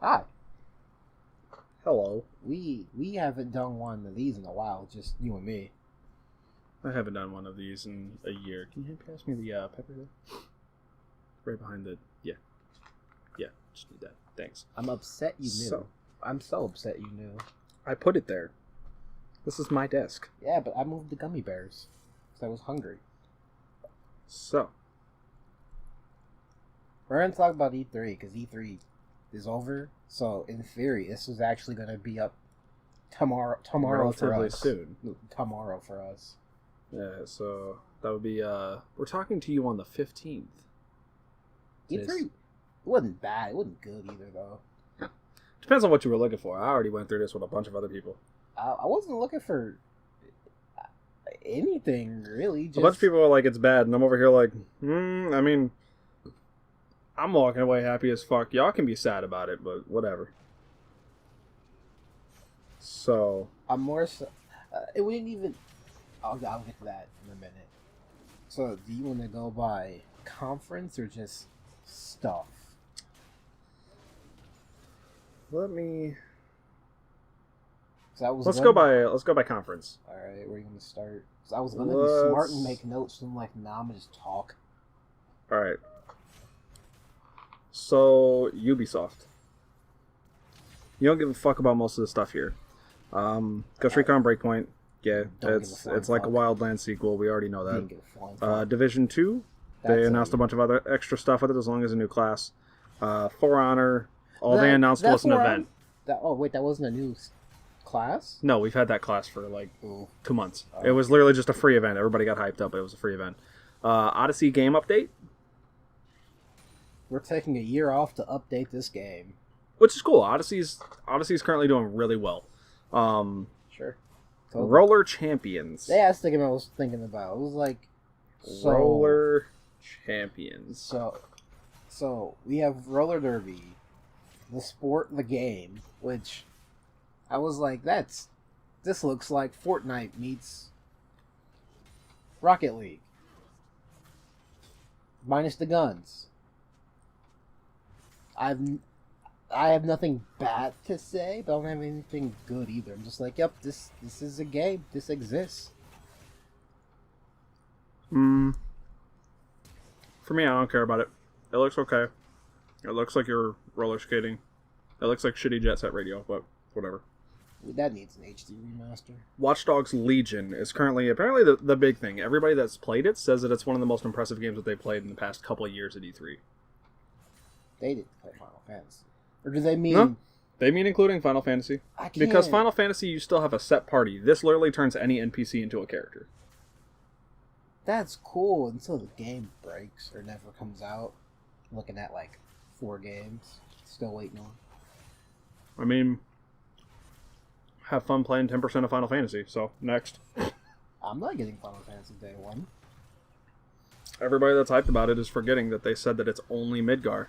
Hi. Hello. We haven't done one of these in a while, just you and me. I haven't done one of these in a year. Can you pass me the pepper there? Right behind the... Yeah. Yeah, just need that. Thanks. I'm upset you knew. I'm so upset you knew. I put it there. This is my desk. Yeah, but I moved the gummy bears. Because I was hungry. So. We're going to talk about E3, because E3 is over. So, in theory, this is actually going to be up tomorrow Relatively for us. soon. Tomorrow for us. Yeah, so that would be, we're talking to you on the 15th. E3 wasn't bad. It wasn't good either, though. Depends on what you were looking for. I already went through this with a bunch of other people. I wasn't looking for anything, really. Just... A bunch of people are like, it's bad, and I'm over here like, I mean, I'm walking away happy as fuck. Y'all can be sad about it, but whatever. So. I'm more so... it wouldn't even... I'll get to that in a minute. So, do you want to go by conference or just stuff? Let me... Let's go by conference. Alright, where are you going to start? So I was going to be smart and make notes, and I'm like, nah, I'm going to just talk. Alright. So, Ubisoft. You don't give a fuck about most of the stuff here. Ghost Recon Breakpoint. Yeah, it's like a Wildlands sequel. We already know that. Division 2. They announced a bunch of other extra stuff with it as long as a new class. For Honor. They announced was an event. That wasn't a new class? No, we've had that class for like 2 months. It was literally just a free event. Everybody got hyped up, but it was a free event. Odyssey game update. We're taking a year off to update this game. Which is cool. Odyssey's currently doing really well. Sure. Totally. Roller Champions. Yeah, that's the game I was thinking about. It was like... Roller Champions. So, we have Roller Derby, the sport, the game, which I was like, this looks like Fortnite meets Rocket League. Minus the guns. I have nothing bad to say, but I don't have anything good either. I'm just like, yep, this is a game. This exists. For me, I don't care about it. It looks okay. It looks like you're roller skating. It looks like shitty Jet Set Radio, but whatever. That needs an HD remaster. Watch Dogs Legion is currently, apparently, the big thing. Everybody that's played it says that it's one of the most impressive games that they've played in the past couple of years at E3. They didn't play Final Fantasy. Or do they mean... No, they mean including Final Fantasy. Because Final Fantasy, you still have a set party. This literally turns any NPC into a character. That's cool until the game breaks or never comes out. I'm looking at like 4 games. Still waiting on. I mean, have fun playing 10% of Final Fantasy. So, next. I'm not getting Final Fantasy Day 1. Everybody that's hyped about it is forgetting that they said that it's only Midgar.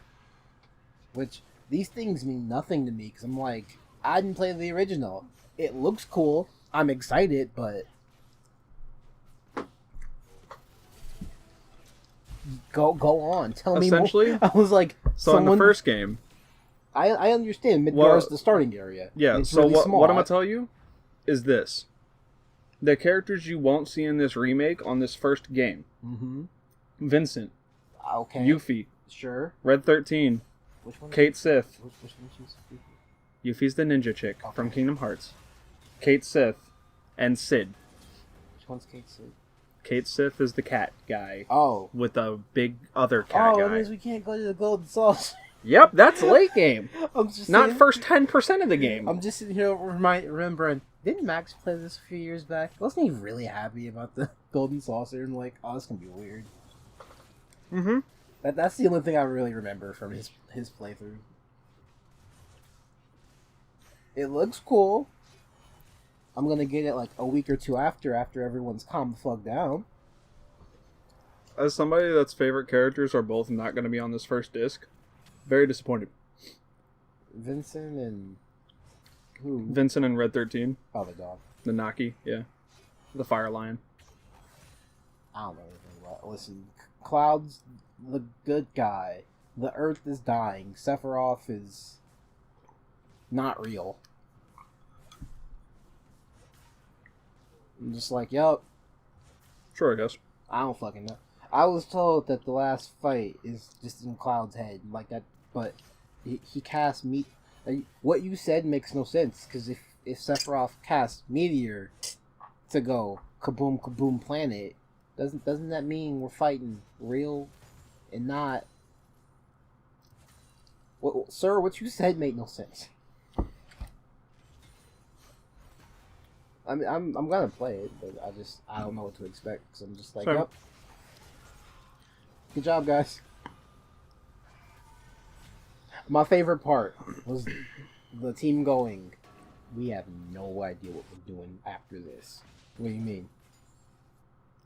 Which... These things mean nothing to me, because I'm like, I didn't play the original. It looks cool. I'm excited, but... Go on. Tell me more. Essentially, I was like... So in the first game... I understand. Midgar's the starting area. Yeah, it's so really what I'm going to tell you is this. The characters you won't see in this remake on this first game. Mm-hmm. Vincent. Okay. Yuffie. Sure. Red 13. Which one? Kate Sith. Which one is Yuffie's the ninja chick from Kingdom Hearts. Kate Sith. And Sid. Which one's Kate Sith? Kate Sith is the cat guy. Oh. With a big other cat guy. Oh, that means we can't go to the Golden Saucer. Yep, that's late game. I'm just Not saying, first 10% of the game. I'm just sitting here remembering, didn't Max play this a few years back? Wasn't he really happy about the Golden Saucer? And like, oh, this can be weird. Mm-hmm. That's the only thing I really remember from his playthrough. It looks cool. I'm gonna get it like a week or two after everyone's calmed the fuck down. As somebody that's favorite characters are both not going to be on this first disc, very disappointed. Vincent and who? Vincent and Red 13. Oh, the dog. The Naki, yeah. The Fire Lion. I don't know anything about it. Listen, Cloud's the good guy. The Earth is dying. Sephiroth is not real. I'm just like, yup. Sure, I guess. I don't fucking know. I was told that the last fight is just in Cloud's head, like that, but he cast me. What you said makes no sense, because if Sephiroth cast Meteor to go kaboom kaboom planet, doesn't that mean we're fighting real and not? Sir, what you said made no sense. I mean, I'm gonna play it, but I don't know what to expect, because I'm just like, Sorry. yep. Good job, guys. My favorite part was the team going, we have no idea what we're doing after this. What do you mean?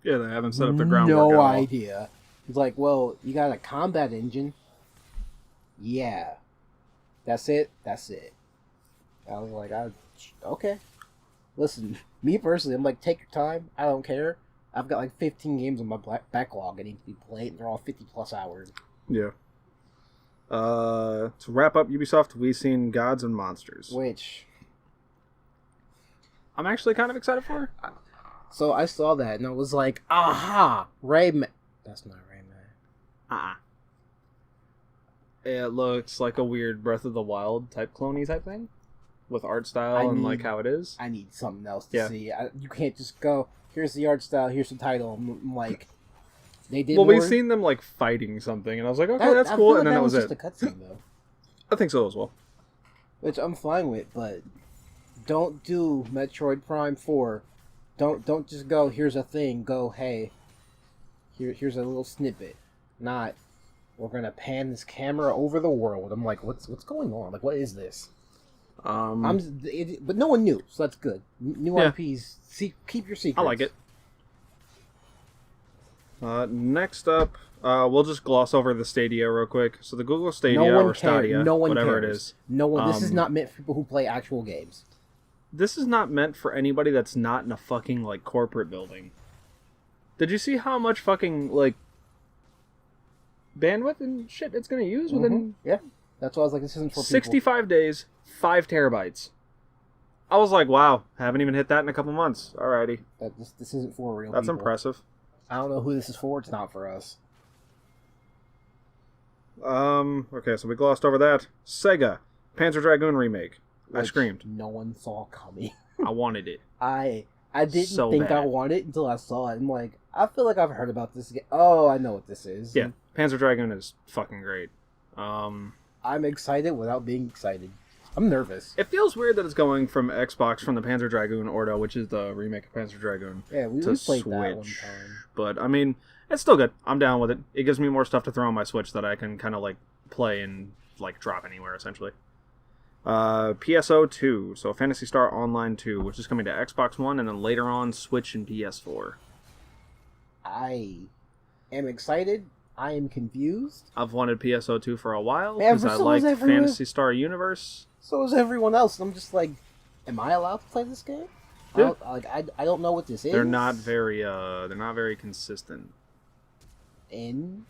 Yeah, they haven't set up the groundwork No at all. idea. He's like, well, you got a combat engine. Yeah. That's it? That's it. I was like, okay. Listen, me personally, I'm like, take your time. I don't care. I've got like 15 games on my backlog I need to be played, and they're all 50 plus hours. Yeah. To wrap up Ubisoft, we've seen Gods and Monsters. Which, I'm actually kind of excited for. so I saw that, and I was like, aha! Rayman. That's not Rayman. It looks like a weird Breath of the Wild type clone-y type thing. With art style and like how it is. I need something else to see. You can't just go, here's the art style, here's the title. I'm like, they did. Well, we've seen them like fighting something, and I was like, okay, that's cool. And then that was it. Just a cutscene, though. I think so as well. Which I'm fine with, but don't do Metroid Prime 4. Don't just go, here's a thing. Go, hey, here's a little snippet. Not, we're gonna pan this camera over the world. I'm like, what's going on? Like, what is this? But no one knew, so that's good. New IPs, keep your secrets. I like it. Next up, we'll just gloss over the Stadia real quick. So the Google Stadia or Stadia, whatever it is. No one. This is not meant for people who play actual games. This is not meant for anybody that's not in a fucking like corporate building. Did you see how much fucking like bandwidth and shit it's gonna use within? Yeah, that's why I was like, this isn't for 65 days, 5 terabytes. I was like, wow, haven't even hit that in a couple months. Alrighty. This isn't for real That's people. impressive. I don't know who this is for. It's not for us. Okay, so we glossed over that. Sega, Panzer Dragoon remake. I screamed. No one saw coming. I wanted it. I didn't So think bad. I wanted it until I saw it. I'm like, I feel like I've heard about this game. Oh, I know what this is. Yeah, Panzer Dragoon is fucking great. I'm excited without being excited. I'm nervous. It feels weird that it's going from Xbox from the Panzer Dragoon Ordo, which is the remake of Panzer Dragoon, Yeah, we to played Switch. that one time. But I mean, it's still good. I'm down with it. It gives me more stuff to throw on my Switch that I can kind of like play and like drop anywhere essentially. PSO 2, so Phantasy Star Online 2, which is coming to Xbox One and then later on Switch and PS4. I am excited. I am confused. I've wanted PSO 2 for a while Man, because I so like is everyone. Fantasy Star Universe. So is everyone else. And I'm just like, am I allowed to play this game? Yeah. I don't know what this is. They're not very consistent. In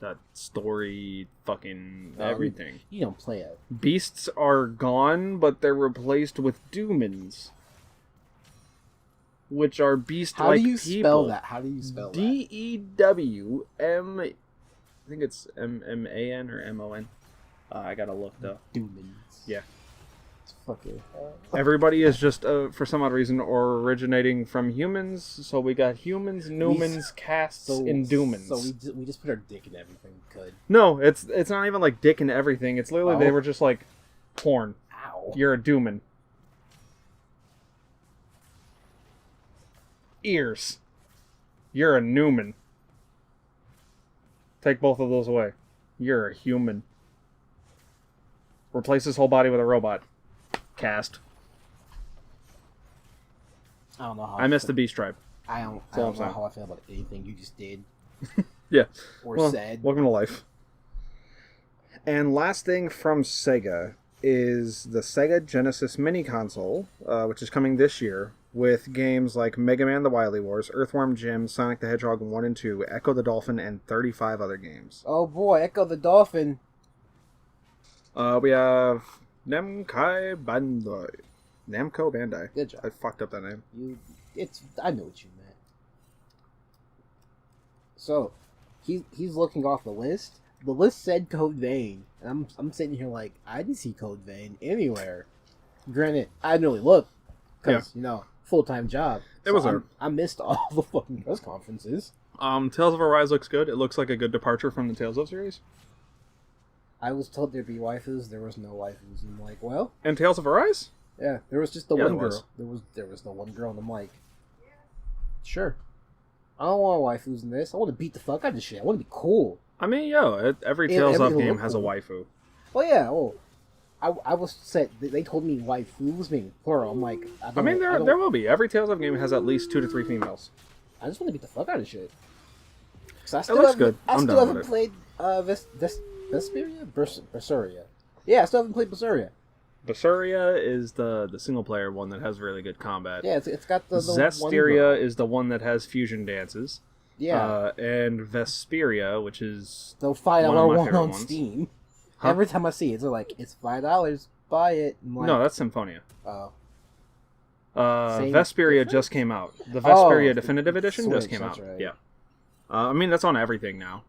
That story, fucking everything. You don't play it. Beasts are gone, but they're replaced with Doomans, which are beast-like How do you people. spell that? How do you spell that? D-E-W-M... I think it's M-M-A-N or M-O-N. I gotta look, though. Doomans. Yeah. It's fucking... Everybody is just, for some odd reason, originating from humans, so we got humans, Newmans, casts, and Doomans. So we just put our dick in everything we could. No, it's not even like dick and everything. It's literally they were just like, porn. Ow. You're a Dooman. Ears. You're a Newman. Take both of those away. You're a human. Replace his whole body with a robot. Cast. I don't know how I missed the Beast Tribe. I don't all I'm know saying. how I feel about anything you just did Yeah. or said. Welcome to life. And last thing from Sega is the Sega Genesis mini console, which is coming this year, with games like Mega Man: The Wily Wars, Earthworm Jim, Sonic the Hedgehog 1 and 2, Echo the Dolphin, and 35 other games. Oh boy, Echo the Dolphin. We have Namco Bandai. Namco Bandai. Good job. I fucked up that name. I know what you meant. So, he's looking off the list. The list said Code Vein, and I'm sitting here like, I didn't see Code Vein anywhere. Granted, I didn't really look, because, full-time job. It was there. I missed all the fucking press conferences. Tales of Arise looks good. It looks like a good departure from the Tales of series. I was told there'd be waifus. There was no waifus. And I'm like, well... And Tales of Arise? Yeah, there was just the one there girl. There was the one girl, and I'm like, sure. I don't want waifus in this. I want to beat the fuck out of this shit. I want to be cool. I mean, every Tales of game has a waifu. Well, yeah, I was set. They told me waifus mean plural. I'm like, there will be. Every Tales of game has at least 2 to 3 females. I just want to beat the fuck out of shit. It looks good. I still haven't played Vesperia? Berseria. Yeah, I still haven't played Berseria. Berseria is the single player one that has really good combat. Yeah, it's got the Zestiria is the one that has fusion dances. Yeah. And Vesperia, which is the $5 one on ones. Steam. Huh? Every time I see it, they're like, it's $5, buy it. Like, no, that's Symphonia. Oh. Vesperia just came out. The Vesperia Definitive Edition Switch, just came out. Right. Yeah. I mean, that's on everything now.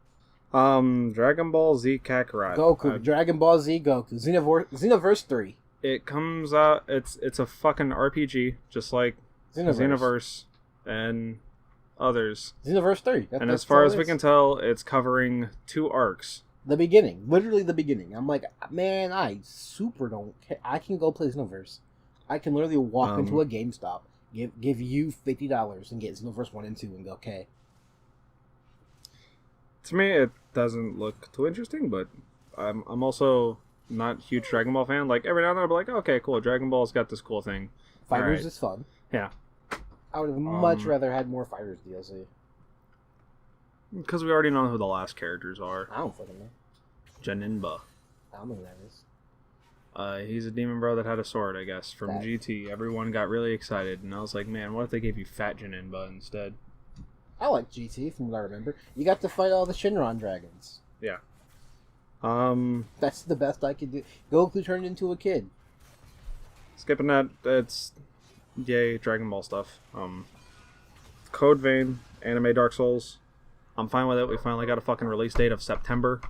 Dragon Ball Z Kakarot. Goku, Dragon Ball Z Goku, Xenoverse 3. It comes out. It's a fucking RPG, just like Xenoverse and others. Xenoverse 3. And as far as we can tell, it's covering 2 arcs. The beginning, literally the beginning. I'm like, man, I super don't care. I can go play Xenoverse. I can literally walk into a GameStop, give you $50 and get Xenoverse 1 and 2 and go, okay. To me, it doesn't look too interesting, but I'm also not a huge Dragon Ball fan. Like, every now and then I'll be like, okay, cool, Dragon Ball's got this cool thing. Fighters is fun. Yeah. I would have much rather had more Fighters DLC. Because we already know who the last characters are. I don't fucking know. Janinba. I don't know who that is. He's a demon bro that had a sword, I guess, from GT. Everyone got really excited, and I was like, man, what if they gave you Fat Janinba instead? I like GT, from what I remember. You got to fight all the Shinron dragons. Yeah. That's the best I could do. Goku turned into a kid. Skipping that, it's yay Dragon Ball stuff. Code Vein, anime Dark Souls. I'm fine with it. We finally got a fucking release date of September.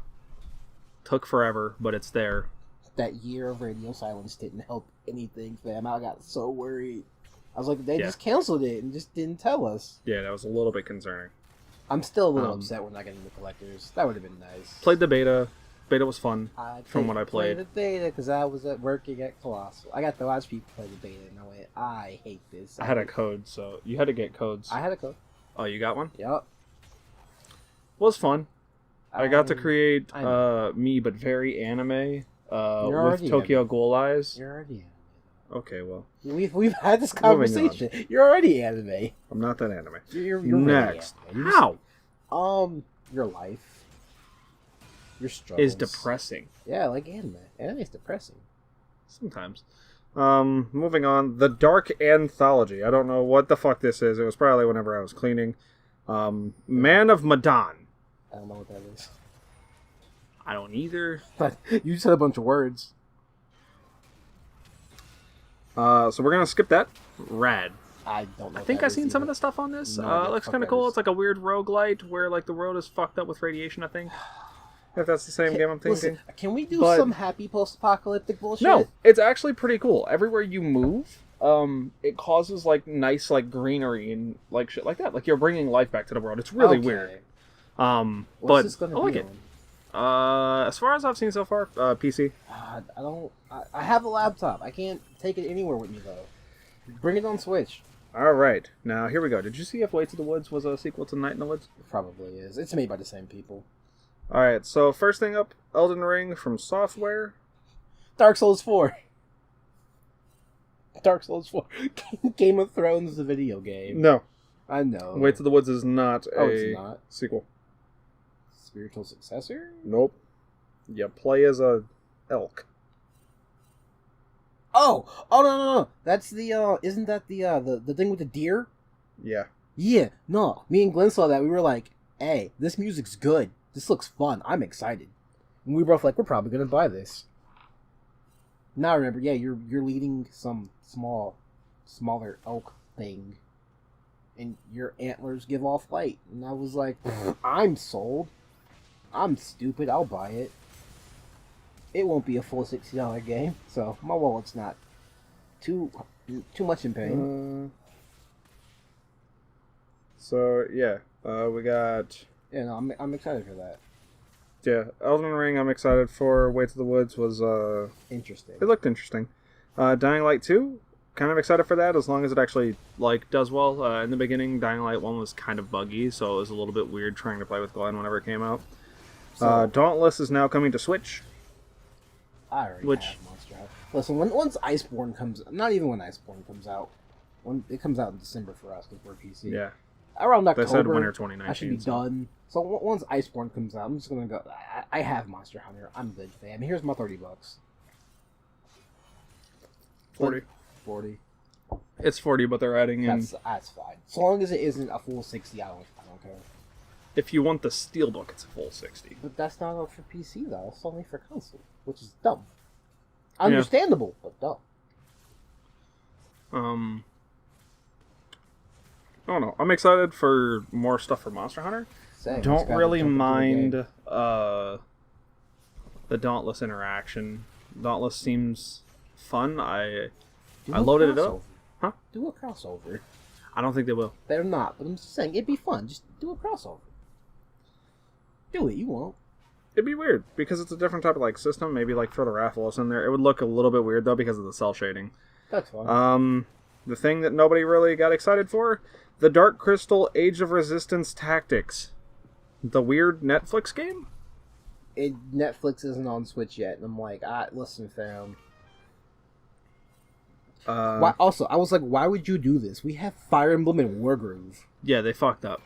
Took forever, but it's there. That year of radio silence didn't help anything, fam. I got so worried. I was like, they just canceled it and just didn't tell us. Yeah, that was a little bit concerning. I'm still a little upset we're not getting the collectors. That would have been nice. Played the beta. Beta was fun, from what I played. I played the beta because I was working at Colossal. I got to watch people play the beta, and I went, I hate this. I had a code, so you had to get codes. I had a code. Oh, you got one? Yep. Was fun. I got to create me, but very anime, with Tokyo Ghoul eyes. You're already anime. Okay, well. We've had this conversation. You're already anime. I'm not that anime. You're next. Really How? Your life. Your struggles. Is depressing. Yeah, like anime. Anime is depressing. Sometimes. Moving on. The Dark Anthology. I don't know what the fuck this is. It was probably whenever I was cleaning. Man of Medan. I don't know what that is. I don't either. But you said a bunch of words. So we're gonna skip that. Rad. I don't know. I think I've seen some of the stuff on this. It looks kind of cool. It's like a weird roguelite where like the world is fucked up with radiation, I think. If that's the same game I'm thinking. Listen, can we do some happy post-apocalyptic bullshit? No, it's actually pretty cool. Everywhere you move, it causes like nice like greenery and like shit like that. Like you're bringing life back to the world. It's really weird. What's But this gonna I like be it. As far as I've seen so far, PC. I have a laptop. I can't take it anywhere with me though. Bring it on Switch. All right, now here we go. Did you see if Way to the Woods was a sequel to Night in the Woods? It probably is. It's made by the same people. All right, so first thing up, Elden Ring from Software. Dark Souls 4. Dark Souls 4. Game of Thrones, the video game. No. I know. Way to the Woods is not it's not. Sequel. Spiritual successor? Nope. You play as a elk. Oh no. That's the isn't that the thing with the deer? Yeah. Yeah. No. Me and Glenn saw that. We were like, hey, this music's good. This looks fun. I'm excited. And we were both like, we're probably gonna buy this. Now I remember. Yeah, you're leading some smaller elk thing, and your antlers give off light. And I was like, I'm sold. I'm stupid. I'll buy it. It won't be a full $60 game, so my wallet's not too much in pain. So yeah, we got. Yeah, no, I'm excited for that. Yeah, Elden Ring. I'm excited for. Way to the Woods was interesting. It looked interesting. Dying Light 2. Kind of excited for that as long as it actually does well. In the beginning, Dying Light 1 was kind of buggy, so it was a little bit weird trying to play with Glenn whenever it came out. So, Dauntless is now coming to Switch. I already have Monster Hunter. Listen, once Iceborne comes, not even when Iceborne comes out, when it comes out in December for us because we're PC. Yeah. Around October, they said winter 2019. I should be done. So once Iceborne comes out, I'm just gonna go. I have Monster Hunter. I'm good, fam. Here's my $30. 40. It's 40, but they're adding in. That's fine. So long as it isn't a full 60, I don't care. If you want the Steelbook, it's a full 60. But that's not for PC though. It's only for console, which is dumb. Understandable, but dumb. I don't know. I'm excited for more stuff for Monster Hunter. Don't really mind the Dauntless interaction. Dauntless seems fun. I loaded it up. Huh? Do a crossover. I don't think they will. They're not, but I'm just saying it'd be fun. Just do a crossover. Do it. You won't. It'd be weird because it's a different type of system. Maybe throw the Rathalos in there. It would look a little bit weird though because of the cell shading. That's fine. The thing that nobody really got excited for, the Dark Crystal Age of Resistance Tactics, the weird Netflix game. Netflix isn't on Switch yet, and I'm like, listen, fam. Why, also, I was like, why would you do this? We have Fire Emblem and Wargroove. Yeah, they fucked up.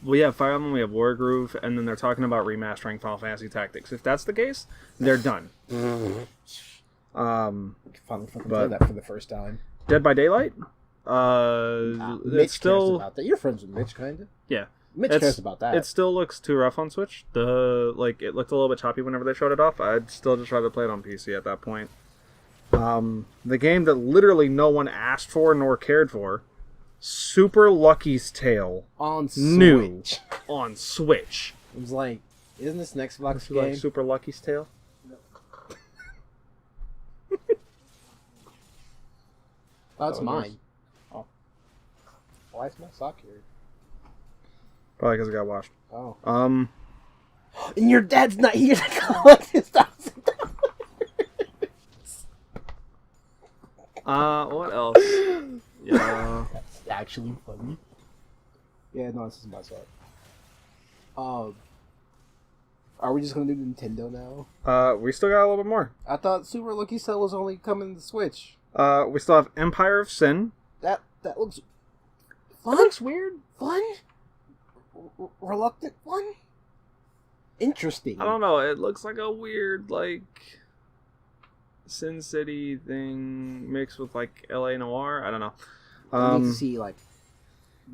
We have Fire Emblem, we have Wargroove, and then they're talking about remastering Final Fantasy Tactics. If that's the case, they're done. Finally fucking play that for the first time. Dead by Daylight? Mitch cares about that. You're friends with Mitch, kind of. Yeah. Mitch cares about that. It still looks too rough on Switch. It looked a little bit choppy whenever they showed it off. I'd still just try to play it on PC at that point. The game that literally no one asked for nor cared for, Super Lucky's Tale. On Switch. New on Switch. It was like, isn't this an Xbox game? Like Super Lucky's Tale? No. Oh, it's mine. Oh. Why is my sock here? Probably because it got washed. Oh. And your dad's not here to collect his $1,000. What else? Yeah. That's actually funny. Yeah, no, this is my sock. Are we just gonna do Nintendo now? We still got a little bit more. I thought Super Lucky Cell was only coming to Switch. We still have Empire of Sin. That looks fun. That looks weird. Fun? Reluctant fun? Interesting. I don't know. It looks like a weird, Sin City thing mixed with, LA Noir. I don't know. I need to see,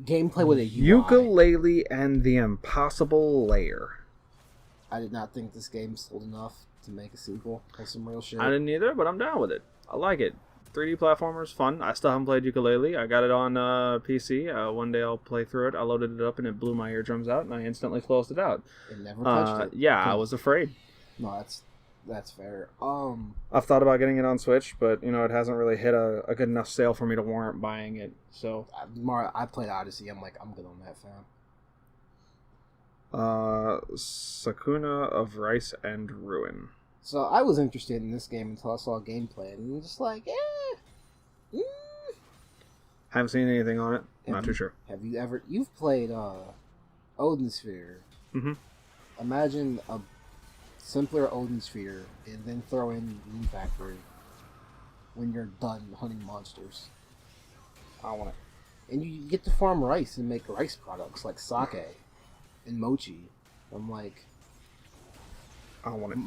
gameplay with a UI. Yooka-Laylee and the Impossible Lair. I did not think this game sold enough to make a sequel or some real shit. I didn't either, but I'm down with it. I like it. 3D platformer's fun. I still haven't played Yooka-Laylee. I got it on PC. One day I'll play through it. I loaded it up and it blew my eardrums out, and I instantly closed it out. It never touched it. Yeah, I was afraid. No, that's fair. I've thought about getting it on Switch, but it hasn't really hit a good enough sale for me to warrant buying it. So I played Odyssey. I'm good on that, fam. Sakuna of Rice and Ruin. So I was interested in this game until I saw gameplay, and I'm just like, Haven't seen anything on it. Not too sure. Have you you've played Odin Sphere? Mm-hmm. Imagine a simpler Odin Sphere, and then throw in Moon Factory when you're done hunting monsters. I want it. And you get to farm rice and make rice products like sake and mochi. I'm like, I don't want it.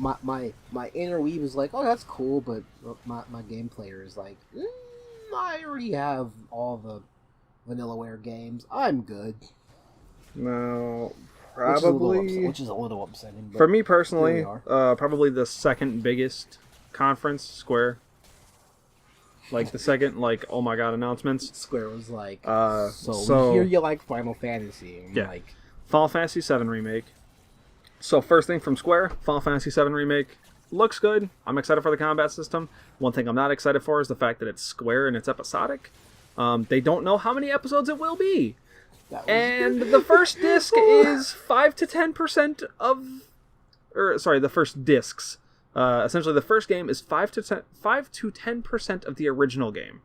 My inner weeb is like, oh, that's cool, but my game player is like, I already have all the Vanillaware games. I'm good. No, probably. Which is a little upsetting. For me personally, probably the second biggest conference, Square. Like the second, like, oh my god announcements. Square was like, so we hear you like Final Fantasy. And yeah. like, Final Fantasy VII Remake. So first thing from Square, Final Fantasy VII Remake looks good. I'm excited for the combat system. One thing I'm not excited for is the fact that it's Square and it's episodic. They don't know how many episodes it will be. And the first disc is 5 to 10% of... the first discs. Essentially, the first game is 5 to 10% of the original game.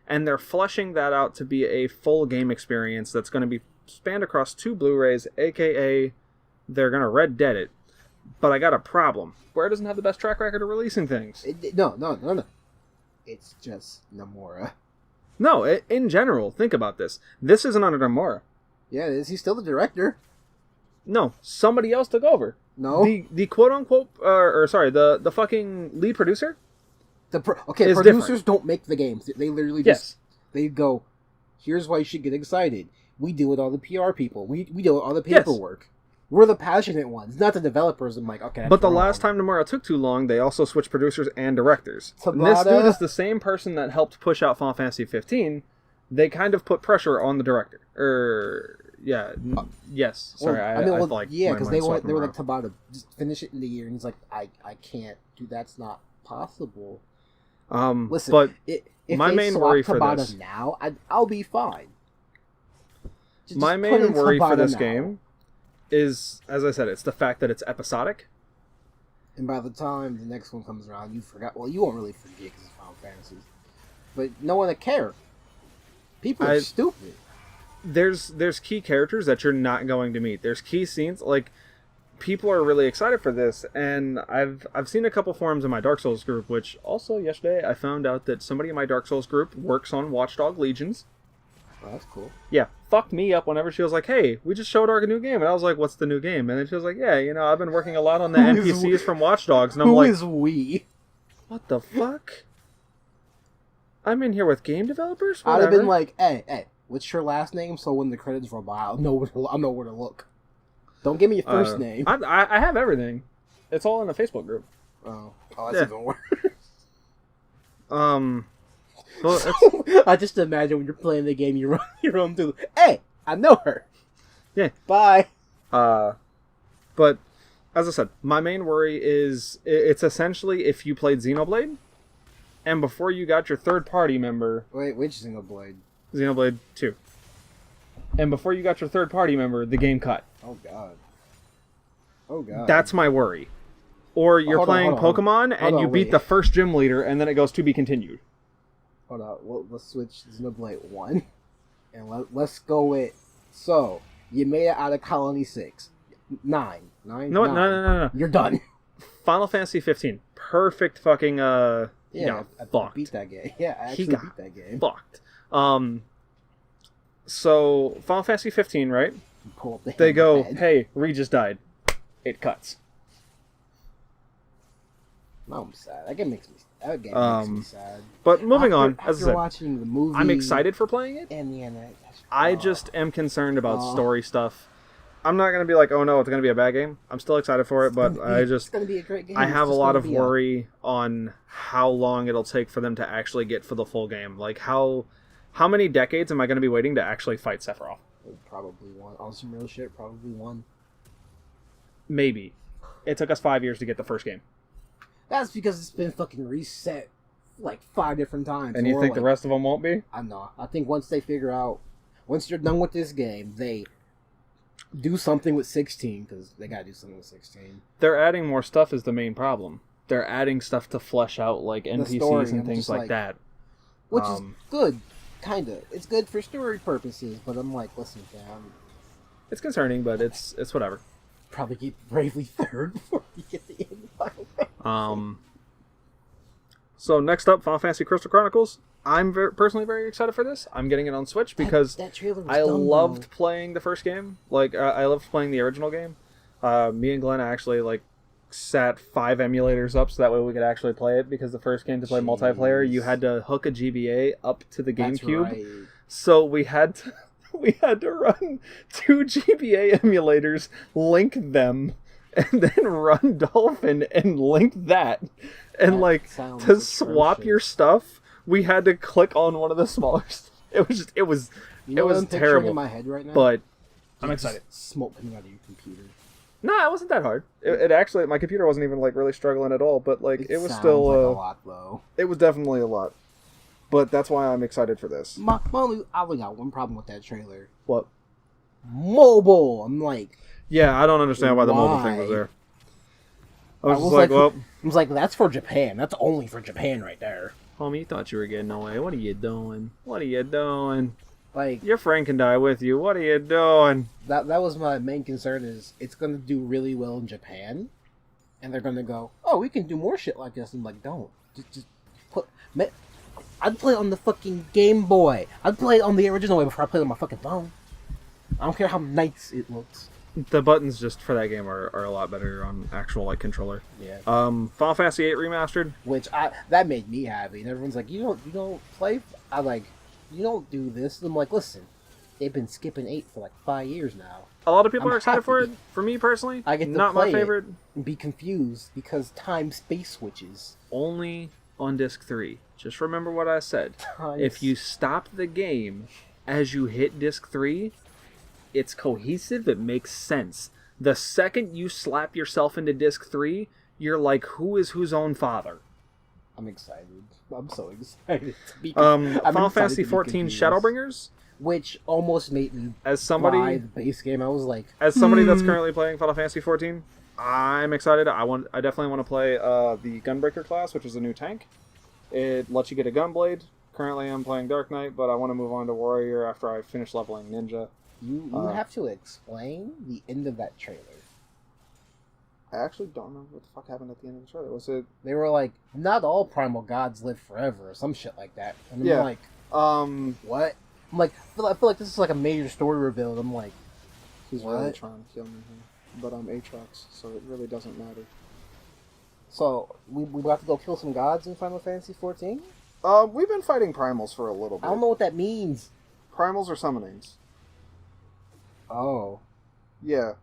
And they're fleshing that out to be a full game experience that's going to be spanned across 2 Blu-rays, a.k.a. they're going to Red Dead it. But I got a problem. Square doesn't have the best track record of releasing things. No. It's just Nomura. No, in general, think about this. This isn't under Nomura. Yeah, is he still the director? No, somebody else took over. No? The quote-unquote, the fucking lead producer? Producers different. Don't make the games. They literally just, they go, here's why you should get excited. We deal with all the PR people. We deal with all the paperwork. Yes. We're the passionate ones, not the developers. I'm like, okay. But the last time Nomura took too long, they also switched producers and directors. And this dude is the same person that helped push out Final Fantasy 15. They kind of put pressure on the director. Yes. Sorry, because they were like Tabata, just finish it in the year, and he's like, I can't, dude, that's not possible. Listen, but if my main worry for this now, I'll be fine. My main worry for this game is, as I said, it's the fact that it's episodic. And by the time the next one comes around, you forgot. Well, you won't really forget because it's Final Fantasy. But no one will care. People are stupid. There's key characters that you're not going to meet. There's key scenes. Like, people are really excited for this. And I've seen a couple forums in my Dark Souls group, which also yesterday I found out that somebody in my Dark Souls group works on Watchdog Legions. Oh, that's cool. Yeah, fucked me up whenever she was like, hey, we just showed our new game. And I was like, what's the new game? And then she was like, yeah, I've been working a lot on the NPCs from Watch Dogs. And I'm like, who is we? What the fuck? I'm in here with game developers? Whatever. I'd have been like, hey, what's your last name? So when the credits roll by, I'll know where to look. Don't give me your first name. I have everything. It's all in the Facebook group. Oh, that's even worse. Well, I just imagine when you're playing the game, you run through. Hey, I know her. Yeah. Bye. But as I said, my main worry is it's essentially if you played Xenoblade, and before you got your third-party member. Wait, which Xenoblade? Xenoblade 2. And before you got your third-party member, the game cut. Oh god. That's my worry. Or you're playing Pokemon and you beat the first gym leader, and then it goes to be continued. Hold on, let's switch Xenoblade 1, and let's go with, so, you made it out of Colony 6. 9. No. You're done. Final Fantasy 15. Perfect fucking, I fucked. beat that game. Yeah, I actually beat that game. Fucked. So, Final Fantasy 15, right? They go, hey, Regis died. It cuts. No, I'm sad. That game makes me sad. But moving on, as I said, watching the movie, I'm excited for playing it. And the end, I just am concerned about story stuff. I'm not going to be like, oh no, it's going to be a bad game. I'm still excited for it, but it's going to be a great game. I have a lot of worry on how long it'll take for them to actually get for the full game. Like, how many decades am I going to be waiting to actually fight Sephiroth? Probably one. On some real shit, probably one. Maybe. It took us 5 years to get the first game. That's because it's been fucking reset like 5 different times. And you think the rest of them won't be? I'm not. I think once they figure out, once you're done with this game, they do something with 16, because they gotta do something with 16. They're adding more stuff is the main problem. They're adding stuff to flesh out like NPCs and things like that. Which is good, kinda. It's good for story purposes, but I'm like, listen, fam. It's concerning, but it's whatever. Probably get Bravely third before you get the end of Final Fantasy. So next up, Final Fantasy Crystal Chronicles. I'm personally very excited for this. I'm getting it on Switch because that trailer was I loved playing the first game. Like, I loved playing the original game. Me and Glenn actually sat 5 emulators up so that way we could actually play it, because the first game to play multiplayer, you had to hook a GBA up to the GameCube. Right. So we had to run 2 GBA emulators, link them, and then run Dolphin and link that. And to swap your stuff we had to click on one of the smaller. It was just, it was terrible. In my head right now, but I'm excited. Smoke coming out of your computer. No, it wasn't that hard. It actually, my computer wasn't even like really struggling at all. But like, it was sounds still like a lot though. It was definitely a lot. But that's why I'm excited for this. I only got one problem with that trailer. What? Mobile. I'm like, yeah, I don't understand why the mobile thing was there. I was like, that's for Japan. That's only for Japan right there. Homie, you thought you were getting away. What are you doing? What are you doing? Like, your friend can die with you. What are you doing? That was my main concern. Is it's gonna do really well in Japan, and they're gonna go, oh, we can do more shit like this. I'm like, don't just put. I'd play it on the fucking Game Boy. I'd play it on the original way before I play it on my fucking phone. I don't care how nice it looks. The buttons just for that game are a lot better on actual like controller. Yeah. Final Fantasy VIII Remastered, which that made me happy. And everyone's like, you don't play. I like, you don't do this. And I'm like, listen, they've been skipping 8 for like 5 years now. A lot of people are excited for it. For me personally, I get to not play my favorite. And be confused because time space switches. Only on disc 3. Just remember what I said. If you stop the game as you hit disc 3, it's cohesive, it makes sense. The second you slap yourself into disc 3, you're like, who is whose own father? I'm excited. I'm so excited to be Final Fantasy XIV Shadowbringers, which almost made me as somebody buy the base game. I was like, as somebody that's currently playing Final Fantasy XIV, I'm excited. I definitely want to play the Gunbreaker class, which is a new tank. It lets you get a gunblade. Currently, I'm playing Dark Knight, but I want to move on to Warrior after I finish leveling Ninja. You have to explain the end of that trailer. I actually don't remember what the fuck happened at the end of the trailer. Was it? They were like, not all primal gods live forever, or some shit like that. And I'm like, what? I'm like, I feel like this is like a major story reveal. And I'm like, he's really trying to kill me here, but I'm Aatrox, so it really doesn't matter. So we have to go kill some gods in Final Fantasy XIV? We've been fighting primals for a little bit. I don't know what that means. Primals are summonings. Oh. Yeah.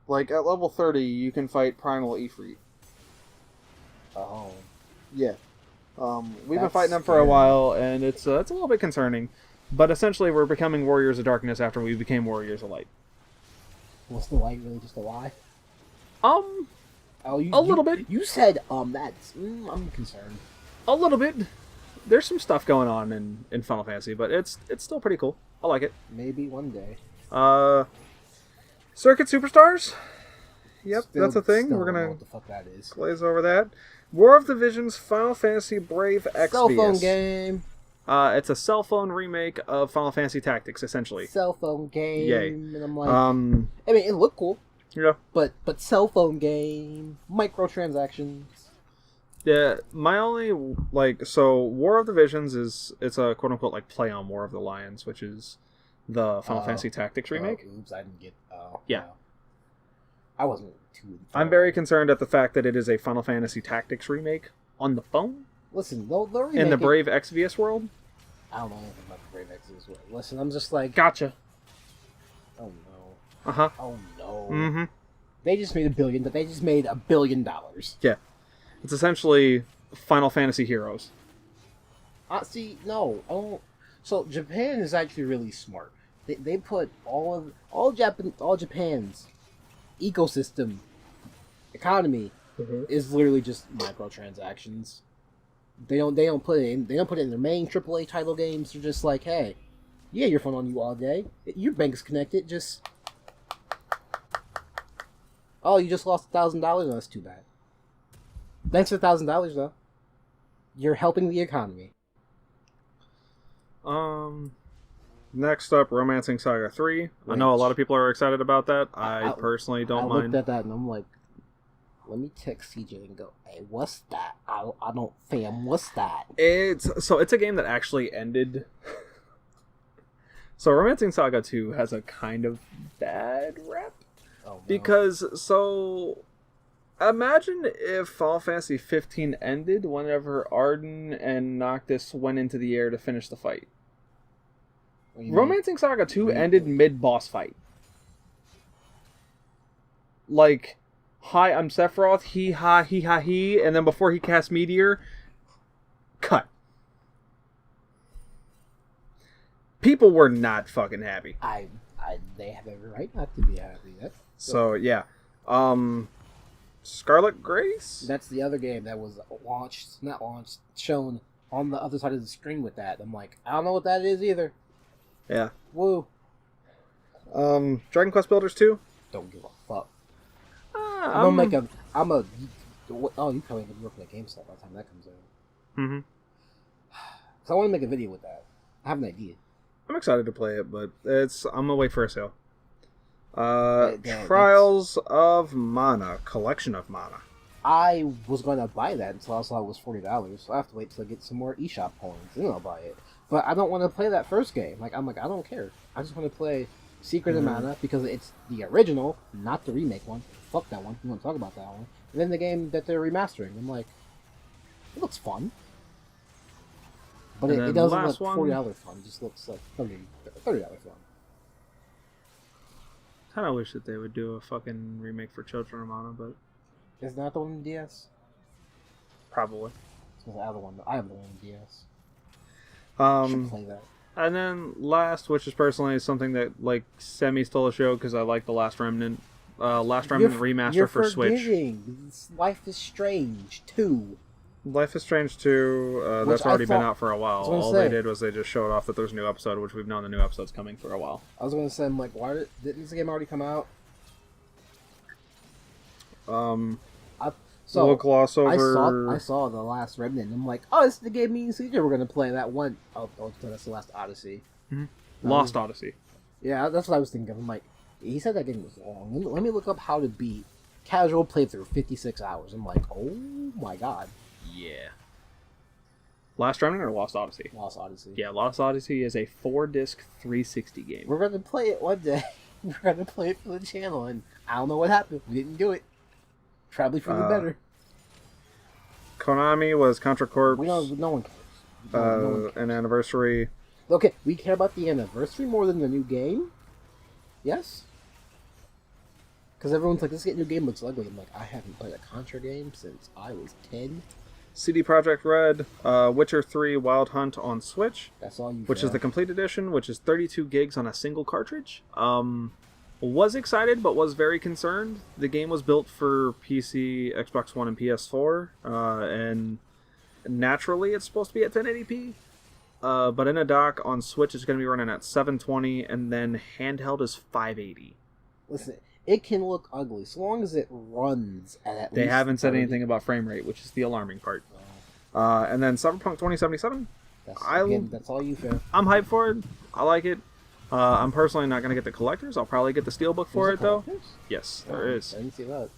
Like, at level 30, you can fight Primal Ifrit. Oh. Yeah. We've been fighting them for a while, and it's a little bit concerning. But essentially, we're becoming Warriors of Darkness after we became Warriors of Light. Was the light really just a lie? A little bit. You said, that's... I'm concerned. A little bit. There's some stuff going on in Final Fantasy, but it's still pretty cool. I like it. Maybe one day. Circuit Superstars? Yep, that's a thing. We're gonna know what the fuck that is. glaze over that. War of the Visions, Final Fantasy Brave Exvius. Cell phone game. It's a cell phone remake of Final Fantasy Tactics, essentially. Cell phone game. Yay. And I'm like, I mean, it looked cool. Yeah. But cell phone game, microtransactions. Yeah, my only, so War of the Visions it's a quote-unquote, play on War of the Lions, which is the Final Fantasy Tactics remake. Oops, I didn't get, yeah. I wasn't too... I'm very concerned at the fact that it is a Final Fantasy Tactics remake on the phone. Listen, they'll remake in the Brave Exvius world? I don't know anything about the Brave Exvius world. Listen, I'm just like... Gotcha. Oh, no. Uh-huh. Oh, no. Mm-hmm. They just made $1 billion. Yeah. It's essentially Final Fantasy Heroes. See, no. So Japan is actually really smart. They put all Japan's ecosystem economy is literally just microtransactions. They don't put it in their main AAA title games. They're just like, hey, yeah, your phone on you all day. Your bank's connected. Just you just lost $1,000. No, that's too bad. Thanks for $1,000 though. You're helping the economy. Next up, Romancing Saga 3. I know a lot of people are excited about that. I personally don't mind. I looked at that and I'm like, let me text CJ and go, hey, what's that? I don't, fam, what's that? It's a game that actually ended. So Romancing Saga 2 has a kind of bad rep. Oh, no. Because, imagine if Final Fantasy 15 ended whenever Arden and Noctis went into the air to finish the fight. Romancing Saga 2 ended mid-boss fight. Like, hi, I'm Sephiroth, he, ha, he, and then before he cast Meteor, cut. people were not fucking happy. They have every right not to be happy. So yeah, Scarlet Grace. That's the other game that was shown on the other side of the screen with that. I'm like, I don't know what that is either. Yeah. Woo. Dragon Quest Builders 2. Don't give a fuck. Oh, you probably be working at GameStop by the time that comes out. Mm-hmm. So I want to make a video with that. I have an idea. I'm excited to play it, but I'm gonna wait for a sale. Trials of Mana, Collection of Mana. I was going to buy that until I saw it was $40, so I have to wait till I get some more eShop coins, and then I'll buy it. But I don't want to play that first game. I don't care. I just want to play Secret of Mana because it's the original, not the remake one. Fuck that one. You want to talk about that one? And then the game that they're remastering. I'm like, it looks fun. But it doesn't look $40 fun. It just looks like $30 fun. Kind of wish that they would do a fucking remake for Children of Mana, but Isn't that the one in DS? probably. I have the one in DS. Um, Should play that. and then last, which is personally something that like semi stole a show because I like the Last Remnant. Last Remnant remaster for Switch. Life is Strange 2. Life is Strange 2, that's already been out for a while. All they did was they just showed off that there's a new episode, which we've known the new episode's coming for a while. I was going to say, I'm like, why didn't this game already come out? We'll gloss over... I saw the Last Remnant, and I'm like, oh, this is the game me and CJ we're going to play. That one... Oh, that's the Last Odyssey. Mm-hmm. Lost Odyssey. Yeah, that's what I was thinking. I'm like, he said that game was long. Let me look up how to beat casual playthrough 56 hours. I'm like, oh my god. Yeah. Last Remnant or Lost Odyssey? Lost Odyssey. Yeah, Lost Odyssey is a 4-disc 360 game. We're going to play it one day. We're going to play it for the channel, and I don't know what happened. We didn't do it. Probably for the better. Konami was Contra Corps. No one cares. No one cares. An anniversary. Okay, we care about the anniversary more than the new game? Yes? Because everyone's like, this new game looks ugly. I'm like, I haven't played a Contra game since I was 10. CD Projekt Red, Witcher 3 Wild Hunt on Switch. That's all you Which is the complete edition, which is 32 gigs on a single cartridge. Was excited, but was very concerned. The game was built for PC, Xbox One, and PS4, and naturally it's supposed to be at 1080p. But in a dock on Switch, it's going to be running at 720, and then handheld is 580. Listen, it can look ugly, so long as it runs at least... They haven't said anything about frame rate, which is the alarming part. And then Cyberpunk 2077. That's all you feel. I'm hyped for it. I like it. I'm personally not going to get the collectors. I'll probably get the steelbook for it, though. Yes, there is. I didn't see that.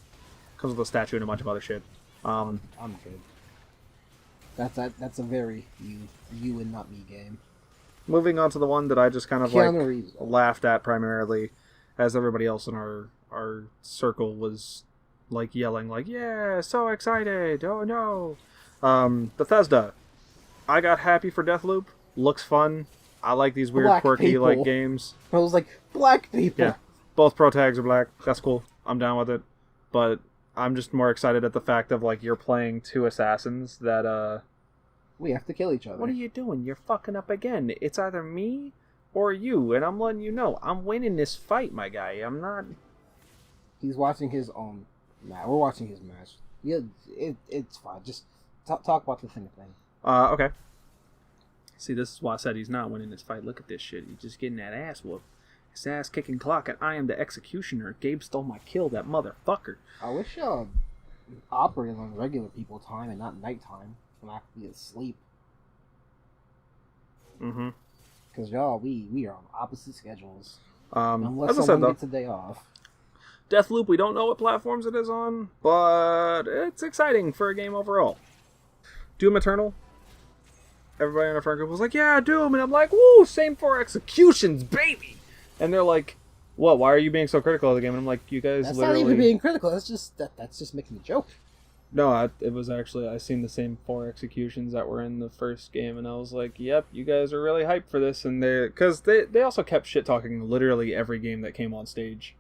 Comes with a statue and a bunch of other shit. I'm good. That's a very you and not me game. Moving on to the one that I just kind of laughed at primarily, as everybody else in our circle was like yelling like, yeah, so excited, oh no. Bethesda. I got happy for Deathloop. Looks fun. I like these weird, black quirky people. like games. I was like, black people. Yeah, both pro tags are black. That's cool. I'm down with it. But I'm just more excited at the fact of like you're playing two assassins that we have to kill each other. What are you doing? You're fucking up again. It's either me or you, and I'm letting you know I'm winning this fight, my guy. I'm not. He's watching his own match. We're watching his match. Yeah, it's fine. Just talk about the thing. Okay. See, this is why I said he's not winning this fight. Look at this shit. He's just getting that ass whooped. His ass kicking clock, and I am the executioner. Gabe stole my kill, that motherfucker. I wish operated on regular people time and not nighttime when I have to be asleep. Mm-hmm. Because y'all, we are on opposite schedules. as Unless I said, someone though, gets a day off. Deathloop, we don't know what platforms it is on, but it's exciting for a game overall. Doom Eternal. Everybody in our friend group was like, yeah, Doom. And I'm like, woo, same 4 executions, baby. And they're like, what? Why are you being so critical of the game? And I'm like, you guys that's literally... not even being critical. That's just making a joke. No, it was actually... I seen the same 4 executions that were in the first game. And I was like, yep, you guys are really hyped for this. And because they also kept shit-talking literally every game that came on stage.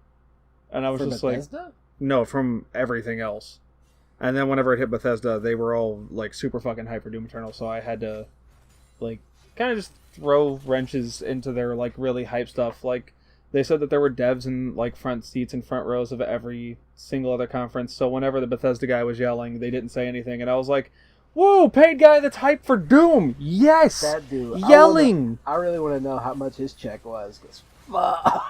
And I was just Bethesda? Like... No, from everything else. And then whenever it hit Bethesda, they were all like super fucking hyped for Doom Eternal. So I had to... like kind of just throw wrenches into their like really hype stuff. Like they said that there were devs in like front seats and front rows of every single other conference. So whenever the Bethesda guy was yelling, they didn't say anything, and I was like, "Whoa, paid guy that's hyped for Doom, yes, that dude yelling." I really want to know how much his check was. Cause fuck.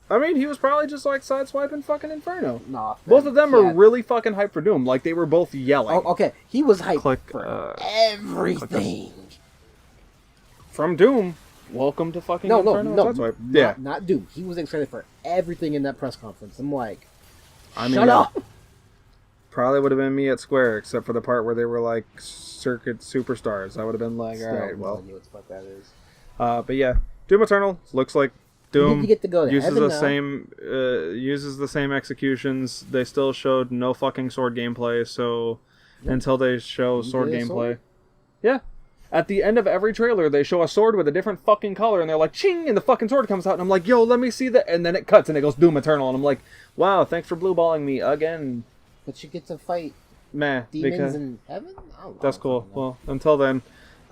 I mean, he was probably just like sideswiping fucking Inferno. Nah, both of them are really fucking hyped for Doom. Like they were both yelling. Oh, okay, he was hyped for everything. From Doom, welcome to fucking Inferno. Not Doom. He was excited for everything in that press conference. I'm like, shut up. Probably would have been me at Square, except for the part where they were like circuit superstars. I would have been like, all right, well, what the fuck that is. But yeah, Doom Eternal looks like Doom. You get to go to uses the same executions. They still showed no fucking sword gameplay. So until they show sword gameplay, yeah. At the end of every trailer, they show a sword with a different fucking color, and they're like, ching, and the fucking sword comes out, and I'm like, yo, let me see that, and then it cuts, and it goes Doom Eternal, and I'm like, wow, thanks for blue-balling me again. But you get to fight demons in heaven? That's cool. Well, until then,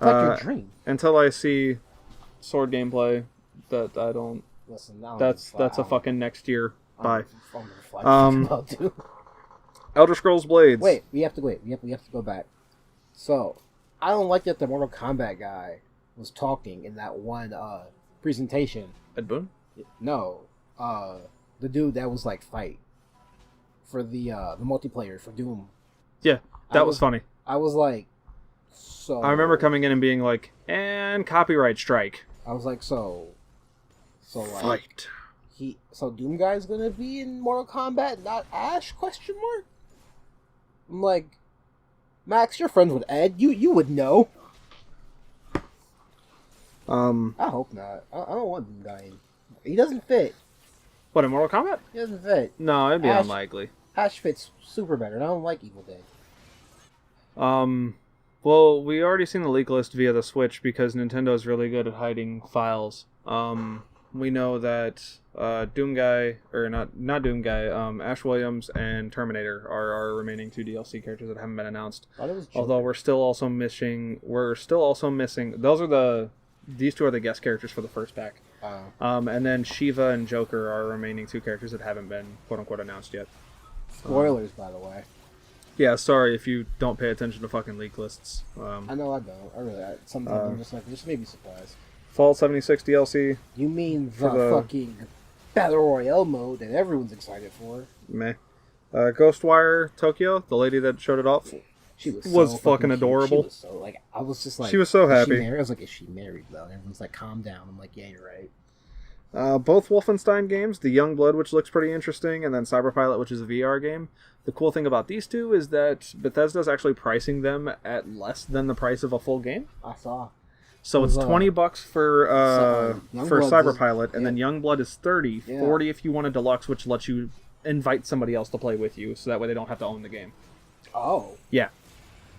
your dream. Until I see sword gameplay, that I don't... Listen, that's a fucking next year. Bye. Elder Scrolls Blades. Wait, we have to go back. So... I don't like that the Mortal Kombat guy was talking in that one presentation. Ed Boon? No. The dude that was like fight for the multiplayer for Doom. Yeah, that was funny. I was like, so... I remember coming in and being like, and copyright strike. I was like, so like... Fight. So Doom guy's gonna be in Mortal Kombat, not Ash, question mark? I'm like... Max, you're friends with Ed. You would know. I hope not. I don't want Doom guy in. He doesn't fit. What, in Mortal Kombat? He doesn't fit. No, it'd be unlikely. Ash fits super better, and I don't like Evil Dead. Well, we already seen the leak list via the Switch because Nintendo's really good at hiding files. We know that Doom Guy, or not Doom Guy, Ash Williams and Terminator are our remaining 2 DLC characters that haven't been announced. Although we're still also missing. These 2 are the guest characters for the first pack. And then Shiva and Joker are our remaining 2 characters that haven't been quote unquote announced yet. Spoilers, by the way. Yeah, sorry if you don't pay attention to fucking leak lists. I know I don't. Sometimes I'm just like, just made me surprised. Fallout 76 DLC. You mean the fucking Battle Royale mode that everyone's excited for? Meh. Ghostwire Tokyo, the lady that showed it off, she was fucking adorable. She was so, like, I was just like, she was so happy. I was like, is she married though? And everyone's like, calm down. I'm like, yeah, you're right. Both Wolfenstein games, the Youngblood, which looks pretty interesting, and then Cyberpilot, which is a VR game. The cool thing about these 2 is that Bethesda's actually pricing them at less than the price of a full game. I saw. So it's $20 for Cyberpilot, and then Youngblood is $30, $40 if you want a deluxe, which lets you invite somebody else to play with you, so that way they don't have to own the game. Oh. Yeah.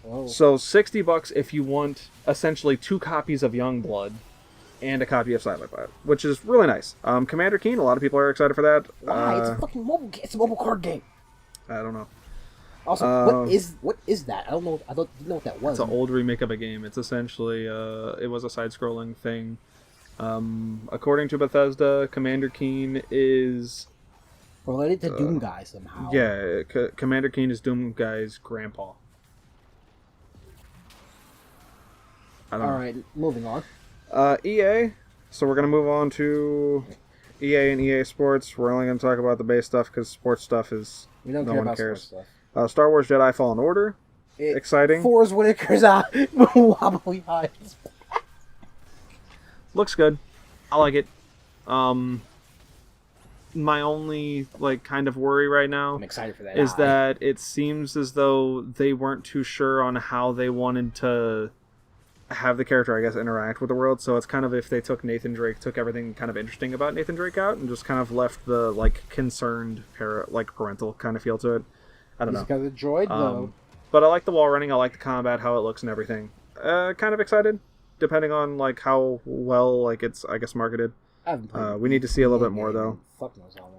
Oh. So $60 if you want essentially 2 copies of Youngblood and a copy of Cyberpilot, which is really nice. Commander Keen, a lot of people are excited for that. Why? It's a fucking mobile game. It's a mobile card game. I don't know. Also, what is that? I don't know what that was. It's an old remake of a game. It's essentially it was a side-scrolling thing. According to Bethesda, Commander Keen is related to Doom Guy somehow. Yeah, Commander Keen is Doom Guy's grandpa. All right, moving on. EA. So we're gonna move on to EA and EA Sports. We're only gonna talk about the base stuff because sports stuff is no one cares. Sports stuff. Star Wars Jedi Fallen Order. Exciting. Forrest Whitaker's wobbly eyes. Looks good. I like it. My only kind of worry right now I'm excited for that is that it seems as though they weren't too sure on how they wanted to have the character, I guess, interact with the world. So it's kind of if they took everything kind of interesting about Nathan Drake out and just kind of left the concerned parental kind of feel to it. I don't know. He's got a droid, though. But I like the wall running. I like the combat, how it looks and everything. Kind of excited, depending on how well it's, I guess, marketed. I haven't played we need to see a little bit more, though. Fuck knows how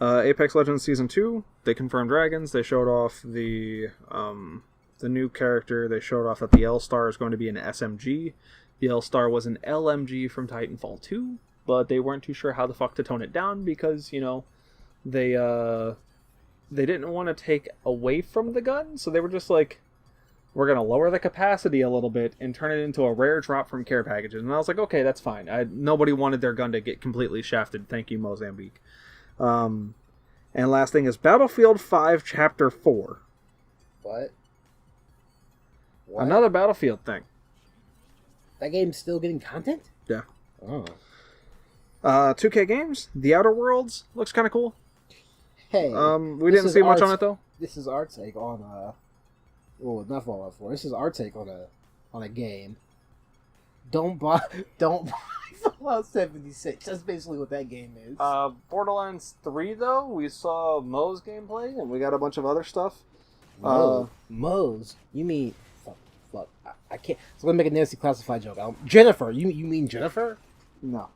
long. Apex Legends Season 2, they confirmed dragons. They showed off the the new character, they showed off that the L-Star is going to be an SMG. The L-Star was an LMG from Titanfall 2, but they weren't too sure how the fuck to tone it down because, you know, they didn't want to take away from the gun, so they were just like, we're going to lower the capacity a little bit and turn it into a rare drop from care packages. And I was like, okay, that's fine. Nobody wanted their gun to get completely shafted. Thank you, Mozambique. And last thing is Battlefield 5 Chapter 4. What? Another Battlefield thing. That game's still getting content? Yeah. Oh. 2K Games, The Outer Worlds, looks kind of cool. Hey. We didn't see much on it, though. This is our take on, not Fallout 4. This is our take on a game. Don't buy Fallout 76. That's basically what that game is. Borderlands 3, though, we saw Moe's gameplay, and we got a bunch of other stuff. Moe's? You mean... Fuck. I can't... So let me make a nasty classified joke. Jennifer. You mean Jennifer? No.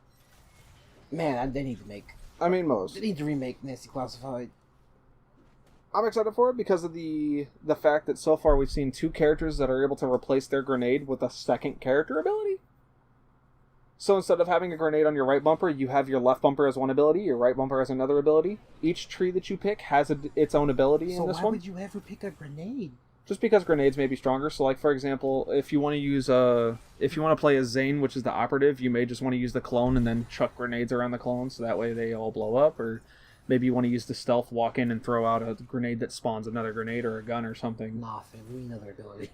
Man, they need to make... I mean Moe's. They need to remake Nasty Classified. I'm excited for it because of the fact that so far we've seen 2 characters that are able to replace their grenade with a second character ability. So instead of having a grenade on your right bumper, you have your left bumper as one ability, your right bumper as another ability. Each tree that you pick has its own ability in this one. So why would you ever pick a grenade? Just because grenades may be stronger. So, like, for example, if you want to play as Zane, which is the operative, you may just want to use the clone and then chuck grenades around the clone, so that way they all blow up. Or maybe you want to use the stealth, walk in and throw out a grenade that spawns another grenade or a gun or something. Nah, fam, we need another ability.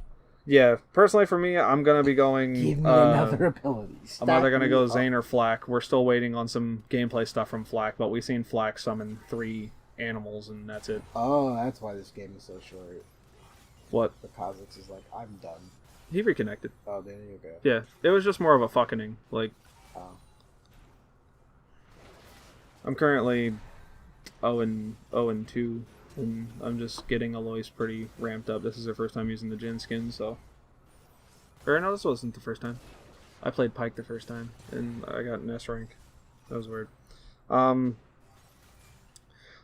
Yeah, personally for me, I'm gonna be going. Give me another ability. I'm either gonna go Zane or Flak. We're still waiting on some gameplay stuff from Flak, but we've seen Flak summon 3 animals, and that's it. Oh, that's why this game is so short. What? The Kha'Zix is like, I'm done. He reconnected. Oh, there you go. Yeah, it was just more of a fucking like. Oh. I'm currently 0-2, and I'm just getting Aloys pretty ramped up. This is her first time using the Jin skin, so. Or no, this wasn't the first time. I played Pyke the first time, and I got an S rank. That was weird.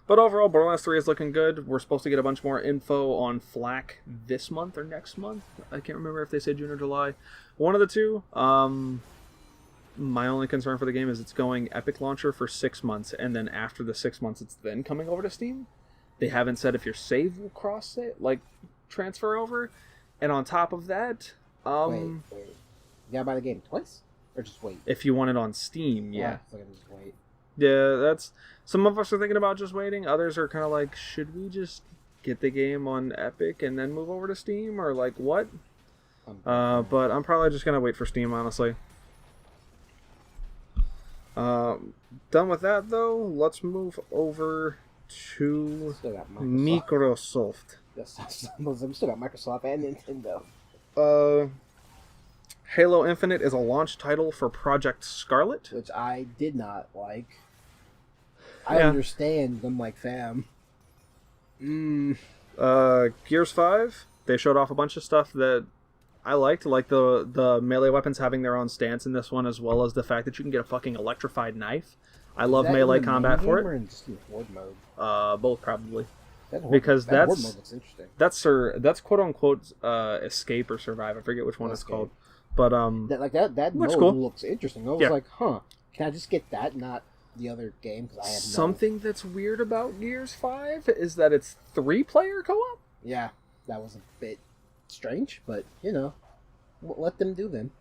But overall, Borderlands 3 is looking good. We're supposed to get a bunch more info on Flak this month or next month. I can't remember if they said June or July. One of the two. My only concern for the game is it's going Epic Launcher for 6 months, and then after the 6 months, it's then coming over to Steam. They haven't said if your save will transfer over. And on top of that, wait. You gotta buy the game twice? Or just wait? If you want it on Steam, yeah. So I can just wait. Yeah, that's... Some of us are thinking about just waiting. Others are kind of like, should we just get the game on Epic and then move over to Steam? Or like, what? But I'm probably just going to wait for Steam, honestly. Done with that, though. Let's move over to Microsoft. Yes, we still got Microsoft and Nintendo. Halo Infinite is a launch title for Project Scarlet. Which I did not like. I understand. I'm like, fam. Gears 5, they showed off a bunch of stuff that I liked, like the melee weapons having their own stance in this one, as well as the fact that you can get a fucking electrified knife. I love melee combat for it. Or in just horde mode? Both probably. Because that horde mode looks interesting. That's quote unquote escape or survive. I forget which one it's called. But that looks mode cool. Looks interesting. I was like, huh, can I just get that, not the other game? Because I have something that's weird about Gears 5 is that it's 3-player co-op. Yeah, that was a bit strange, but let them do them.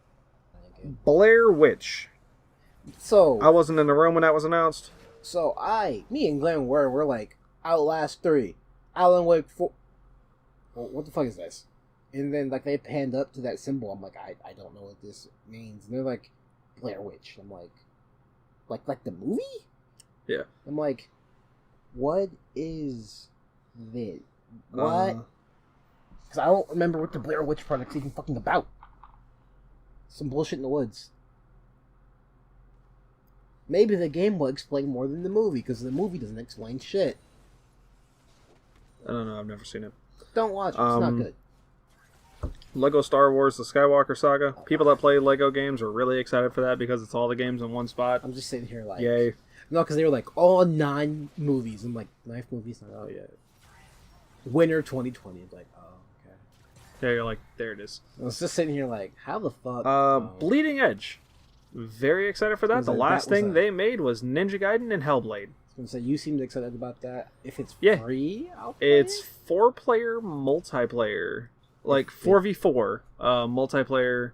Blair Witch. So I wasn't in the room when that was announced. So me and Glenn we're like Outlast 3, Alan Wake 4. Well, what the fuck is this? And then like they panned up to that symbol. I'm like, I don't know what this means. And they're like, Blair Witch. I'm like the movie? Yeah. I'm like, what is this? What? Because I don't remember what the Blair Witch Project's even fucking about. Some bullshit in the woods. Maybe the game will explain more than the movie, because the movie doesn't explain shit. I don't know, I've never seen it. Don't watch it, it's not good. Lego Star Wars The Skywalker Saga. People that play Lego games are really excited for that because it's all the games in one spot. I'm just sitting here like... Yay. No, because they were like, all 9 movies. I'm like, 9 movies? Not out yet. Winter 2020. I'm like, oh, okay. Yeah, you're like, there it is. I was just sitting here like, how the fuck? Bleeding Edge. Very excited for that. The last thing they made was Ninja Gaiden and Hellblade. I was gonna say, you seemed excited about that. If it's free, I'll play it's 4-player multiplayer, like 4v4 multiplayer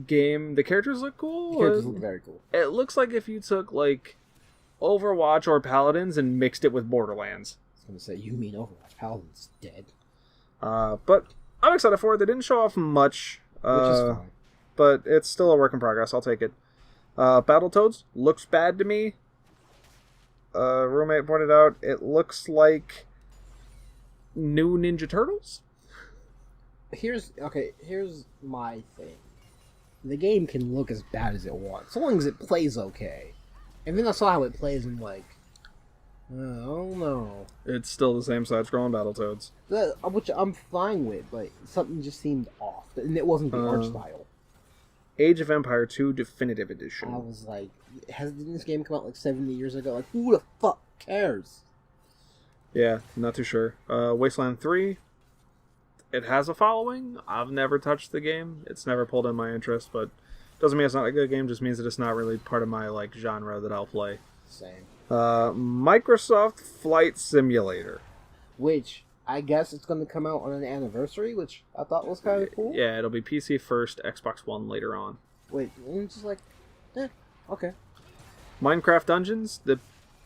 game. The characters look cool. The characters look very cool. It looks like if you took like Overwatch or Paladins and mixed it with Borderlands. I was gonna say, you mean Overwatch? Paladins dead. But I'm excited for it. They didn't show off much, Which is fine. But it's still a work in progress. I'll take it. Battletoads looks bad to me. Roommate pointed out it looks like new Ninja Turtles. Here's my thing. The game can look as bad as it wants, so long as it plays okay. And then I saw how it plays, and like, I don't know. It's still the same side-scrolling Battletoads, which I'm fine with. Like, something just seemed off, and it wasn't the art style. Age of Empire 2 Definitive Edition. I was like, didn't this game come out like 70 years ago? Like, who the fuck cares? Yeah, not too sure. Wasteland 3. It has a following. I've never touched the game. It's never pulled in my interest, but doesn't mean it's not a good game. Just means that it's not really part of my like genre that I'll play. Same. Microsoft Flight Simulator. Which, I guess it's going to come out on an anniversary, which I thought was kind of cool. Yeah, it'll be PC first, Xbox One later on. Wait, it's just like, okay. Minecraft Dungeons.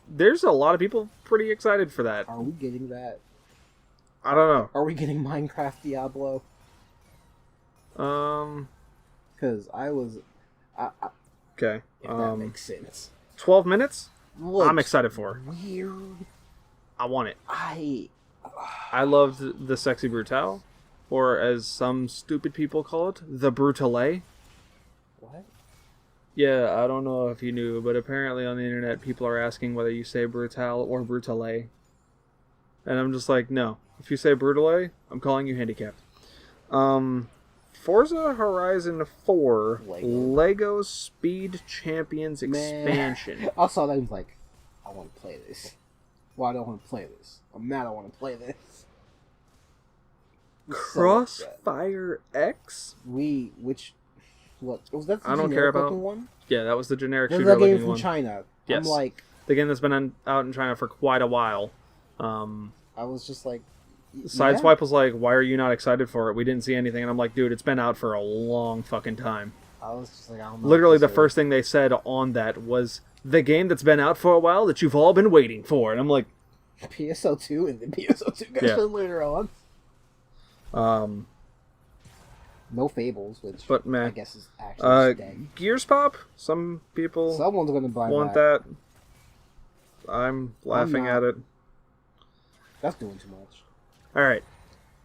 There's a lot of people pretty excited for that. Are we getting that? I don't know. Are we getting Minecraft Diablo? Because I was... okay. If that makes sense. 12 minutes? Looks I'm excited for. Weird. I want it. I loved the Sexy Brutale, or as some stupid people call it, the Brutale. What? Yeah, I don't know if you knew, but apparently on the internet people are asking whether you say Brutale or Brutale. And I'm just like, no. If you say Brutale, I'm calling you handicapped. Forza Horizon 4 Lego Speed Champions expansion. I saw that and was like, I want to play this. Why don't I want to play this? I'm mad I want to play this. Crossfire X? What was that? The I don't care about one. Yeah, that was the generic There's shooter that game looking from one. China. Yes. I'm like, the game that's been out in China for quite a while. I was just like, Sideswipe was like, why are you not excited for it? We didn't see anything. And I'm like, dude, it's been out for a long fucking time. I was just like, I don't know. Literally, the first thing they said on that was the game that's been out for a while that you've all been waiting for. And I'm like, PSO2, and then PSO2 got shown later on. No Fables, which I guess is actually dead. Gears Pop. Some people Someone's going to buy that. I'm laughing at it. That's doing too much. All right,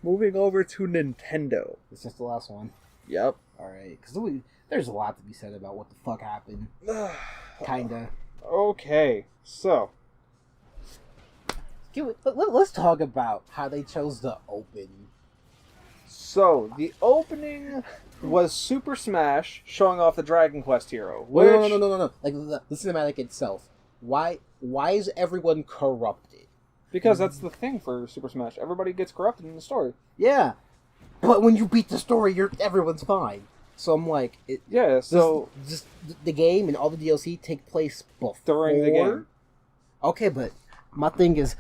moving over to Nintendo. It's just the last one. Yep. All right, because there's a lot to be said about what the fuck happened. Kinda. Okay, so let's talk about how they chose to open. So the opening was Super Smash showing off the Dragon Quest hero. Which... No. Like the cinematic itself. Why is everyone corrupted? Because that's the thing for Super Smash. Everybody gets corrupted in the story. Yeah, but when you beat the story, everyone's fine. So I'm like, so just the game and all the DLC take place before during the game. Okay, but my thing is,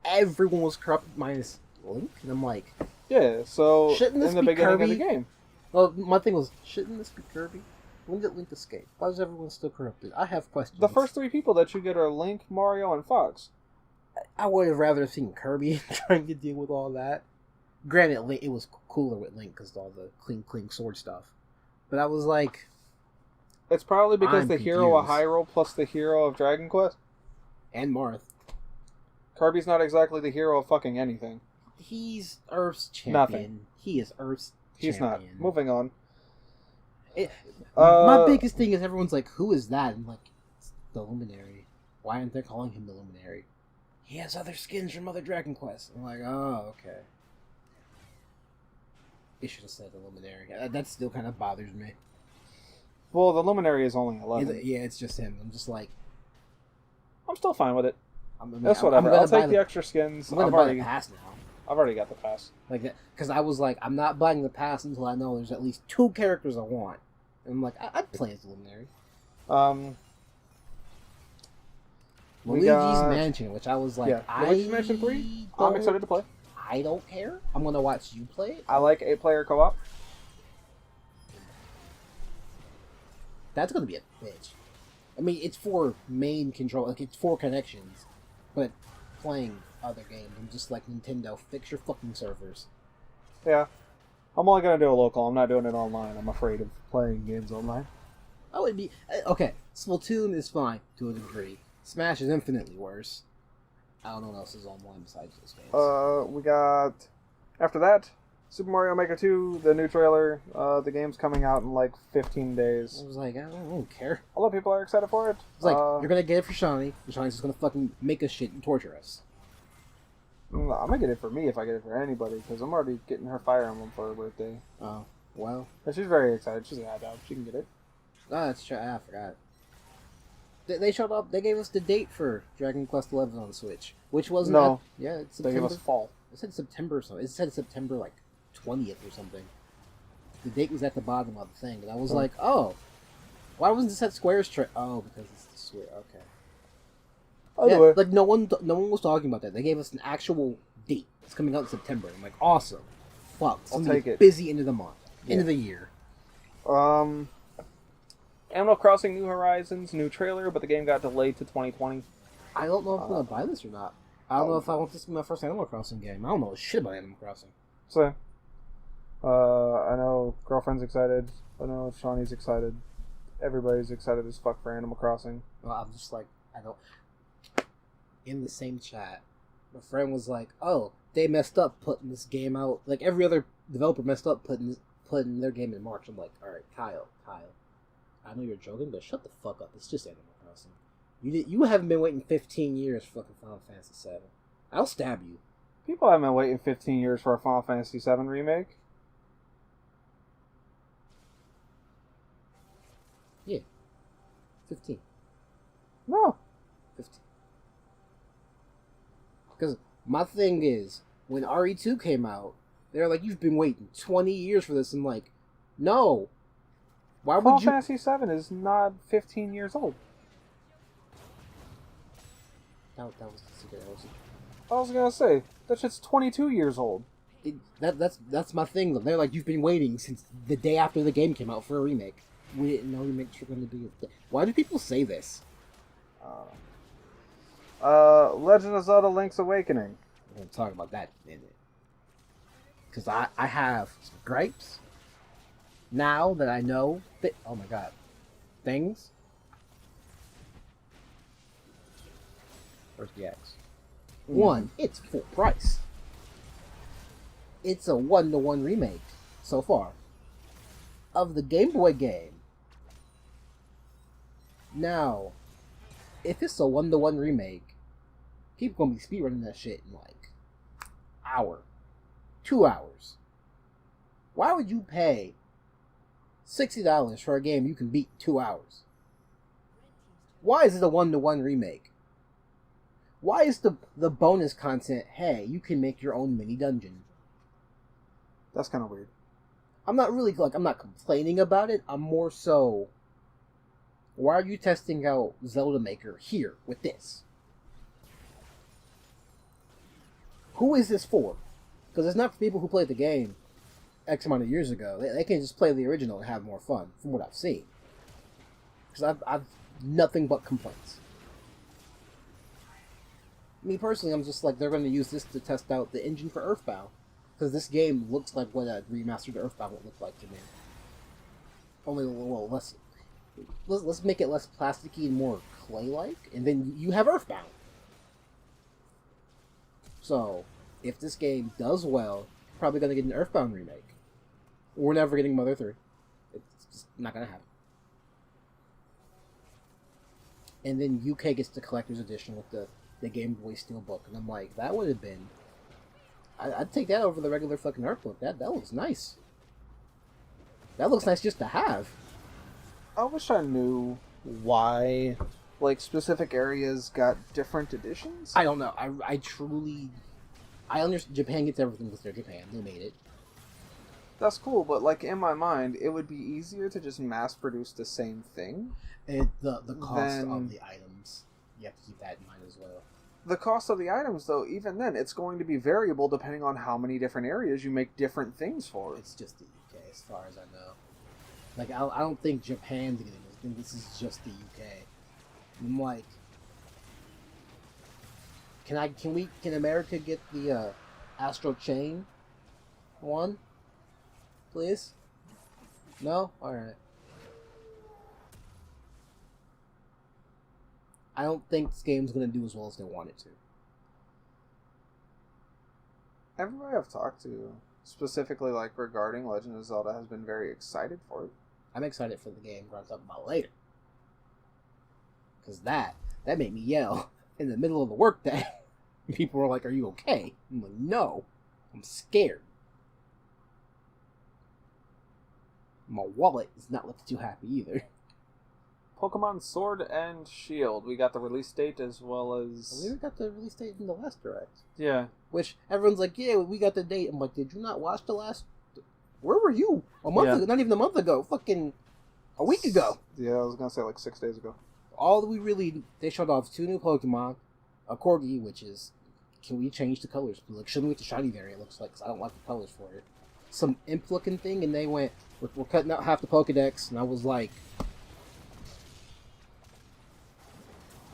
everyone was corrupted minus Link, and I'm like, yeah. So shouldn't this in the be beginning Kirby? of the game? Well, my thing was, shouldn't this be Kirby? When did Link escape? Why is everyone still corrupted? I have questions. The first three people that you get are Link, Mario, and Fox. I would have rather seen Kirby trying to deal with all that. Granted, Link, it was cooler with Link because of all the cling sword stuff. But I was like... It's probably because I'm the hero of confused. Hyrule plus the hero of Dragon Quest. And Marth. Kirby's not exactly the hero of fucking anything. He's Earth's champion. Nothing. He is Earth's He's champion. not. Moving on. My biggest thing is everyone's like, who is that? I'm like, it's the Luminary. Why aren't they calling him the Luminary? He has other skins from other Dragon Quests. I'm like, oh, okay. They should have said the Luminary. That still kind of bothers me. Well, the Luminary is only 11. Yeah, it's just him. I'm just like... I'm still fine with it. I mean, That's whatever. I'll take the the extra skins. I'm going to buy the pass now. I've already got the pass. Like that, because I was like, I'm not buying the pass until I know there's at least 2 characters I want. And I'm like, I'd play as Luminary. Luigi's Mansion, which I was like, Luigi's Mansion 3. I'm excited to play. I don't care. I'm gonna watch you play it. I like 8-player co-op. That's gonna be a bitch. I mean, it's for main control, like it's for connections, but playing other games. I'm just like, Nintendo, fix your fucking servers. Yeah. I'm only gonna do a local. I'm not doing it online. I'm afraid of playing games online. Oh, it'd be okay. Splatoon is fine to a degree. Smash is infinitely worse. I don't know what else is online besides those games. We got after that Super Mario Maker 2, the new trailer. The game's coming out in like 15 days. I was like, I don't care. A lot of people are excited for it. It's like, you're gonna get it for Shawnee, and Shawnee's just gonna fucking make us shit and torture us. I'm gonna get it for me if I get it for anybody, because I'm already getting her Fire Emblem for her birthday. Oh, well. But she's very excited. She's a dog. She can get it. Oh, that's true. I forgot. They showed up. They gave us the date for Dragon Quest XI on the Switch, which wasn't. No. Yeah, it's September. September. They gave us fall. It said September or something. It said September like 20th or something. The date was at the bottom of the thing, and I was like, oh, why wasn't this at Square's Oh, because it's the Square. Okay. Anyway. Like no one was talking about that. They gave us an actual date. It's coming out in September. I'm like, awesome. Fuck. I'll take it. Busy end of the month, end of the year. Animal Crossing New Horizons, new trailer, but the game got delayed to 2020. I don't know if I'm gonna buy this or not. I don't know if I want this to be my first Animal Crossing game. I don't know shit about Animal Crossing. So, I know girlfriend's excited. I know Shawnee's excited. Everybody's excited as fuck for Animal Crossing. Well, I'm just like, I don't. In the same chat, my friend was like, "Oh, they messed up putting this game out. Like every other developer messed up putting their game in March." I'm like, "All right, Kyle. I know you're joking, but shut the fuck up. It's just Animal Crossing. You haven't been waiting 15 years for fucking Final Fantasy VII. I'll stab you." People haven't been waiting 15 years for a Final Fantasy VII remake. Yeah. 15. No. 15. Because my thing is, when RE2 came out, they're like, you've been waiting 20 years for this. I'm like, no. Why would you... Final Fantasy VII is not 15 years old. That was the secret. I was gonna say, that shit's 22 years old. That's my thing, though. They're like, you've been waiting since the day after the game came out for a remake. We didn't know remakes were going to be... Why do people say this? Legend of Zelda Link's Awakening. We're going to talk about that in a minute. Because I have some gripes. Now that I know... oh my god. Things. Where's the X? One, it's full price. It's a 1-to-1 remake so far of the Game Boy game. Now, if it's a 1-to-1 remake, people gonna be speedrunning that shit in like hour, 2 hours. Why would you pay $60 for a game you can beat in 2 hours? Why is it a 1-to-1 remake? Why is the bonus content, hey, you can make your own mini dungeon? That's kind of weird. I'm not really, I'm not complaining about it. I'm more so, why are you testing out Zelda Maker here with this? Who is this for? Because it's not for people who played the game X amount of years ago. They can just play the original and have more fun, from what I've seen. Because I've nothing but complaints. Me personally, I'm just like, they're going to use this to test out the engine for Earthbound. Because this game looks like what a remastered Earthbound would look like to me. Only a little less... Let's make it less plasticky and more clay-like, and then you have Earthbound. So, if this game does well, you're probably going to get an Earthbound remake. We're never getting Mother 3. It's just not going to happen. And then UK gets the collector's edition with the Game Boy Steelbook, and I'm like, that would have been... I'd take that over the regular fucking artbook. That looks nice. That looks nice just to have. I wish I knew why, like, specific areas got different editions. I don't know. I truly I understand Japan gets everything because they're Japan. They made it. That's cool, but like in my mind, it would be easier to just mass produce the same thing. And the cost of the items, you have to keep that in mind as well. The cost of the items, though, even then, it's going to be variable depending on how many different areas you make different things for. It's just the UK, as far as I know. Like, I don't think Japan's getting this. I think this is just the UK. I'm like, can America get the Astro Chain one? Please? No? Alright. I don't think this game's going to do as well as they want it to. Everybody I've talked to, specifically like regarding Legend of Zelda, has been very excited for it. I'm excited for the game we're going to talk about later. Because that made me yell in the middle of the workday. People were like, "Are you okay?" I'm like, "No, I'm scared." My wallet is not looking too happy either. Pokemon Sword and Shield. We got the release date as well as... We got the release date in the last Direct. Yeah. Which, everyone's like, yeah, we got the date. I'm like, did you not watch the last... Where were you? A month ago? Not even a month ago. Fucking a week ago. Yeah, I was going to say like 6 days ago. All that we really... They showed off 2 new Pokemon. A Corgi, which is... Can we change the colors? Like, show me what the shiny variant looks like, because I don't like the colors for it. Some imp-looking thing, and they went, we're cutting out half the Pokedex, and I was like...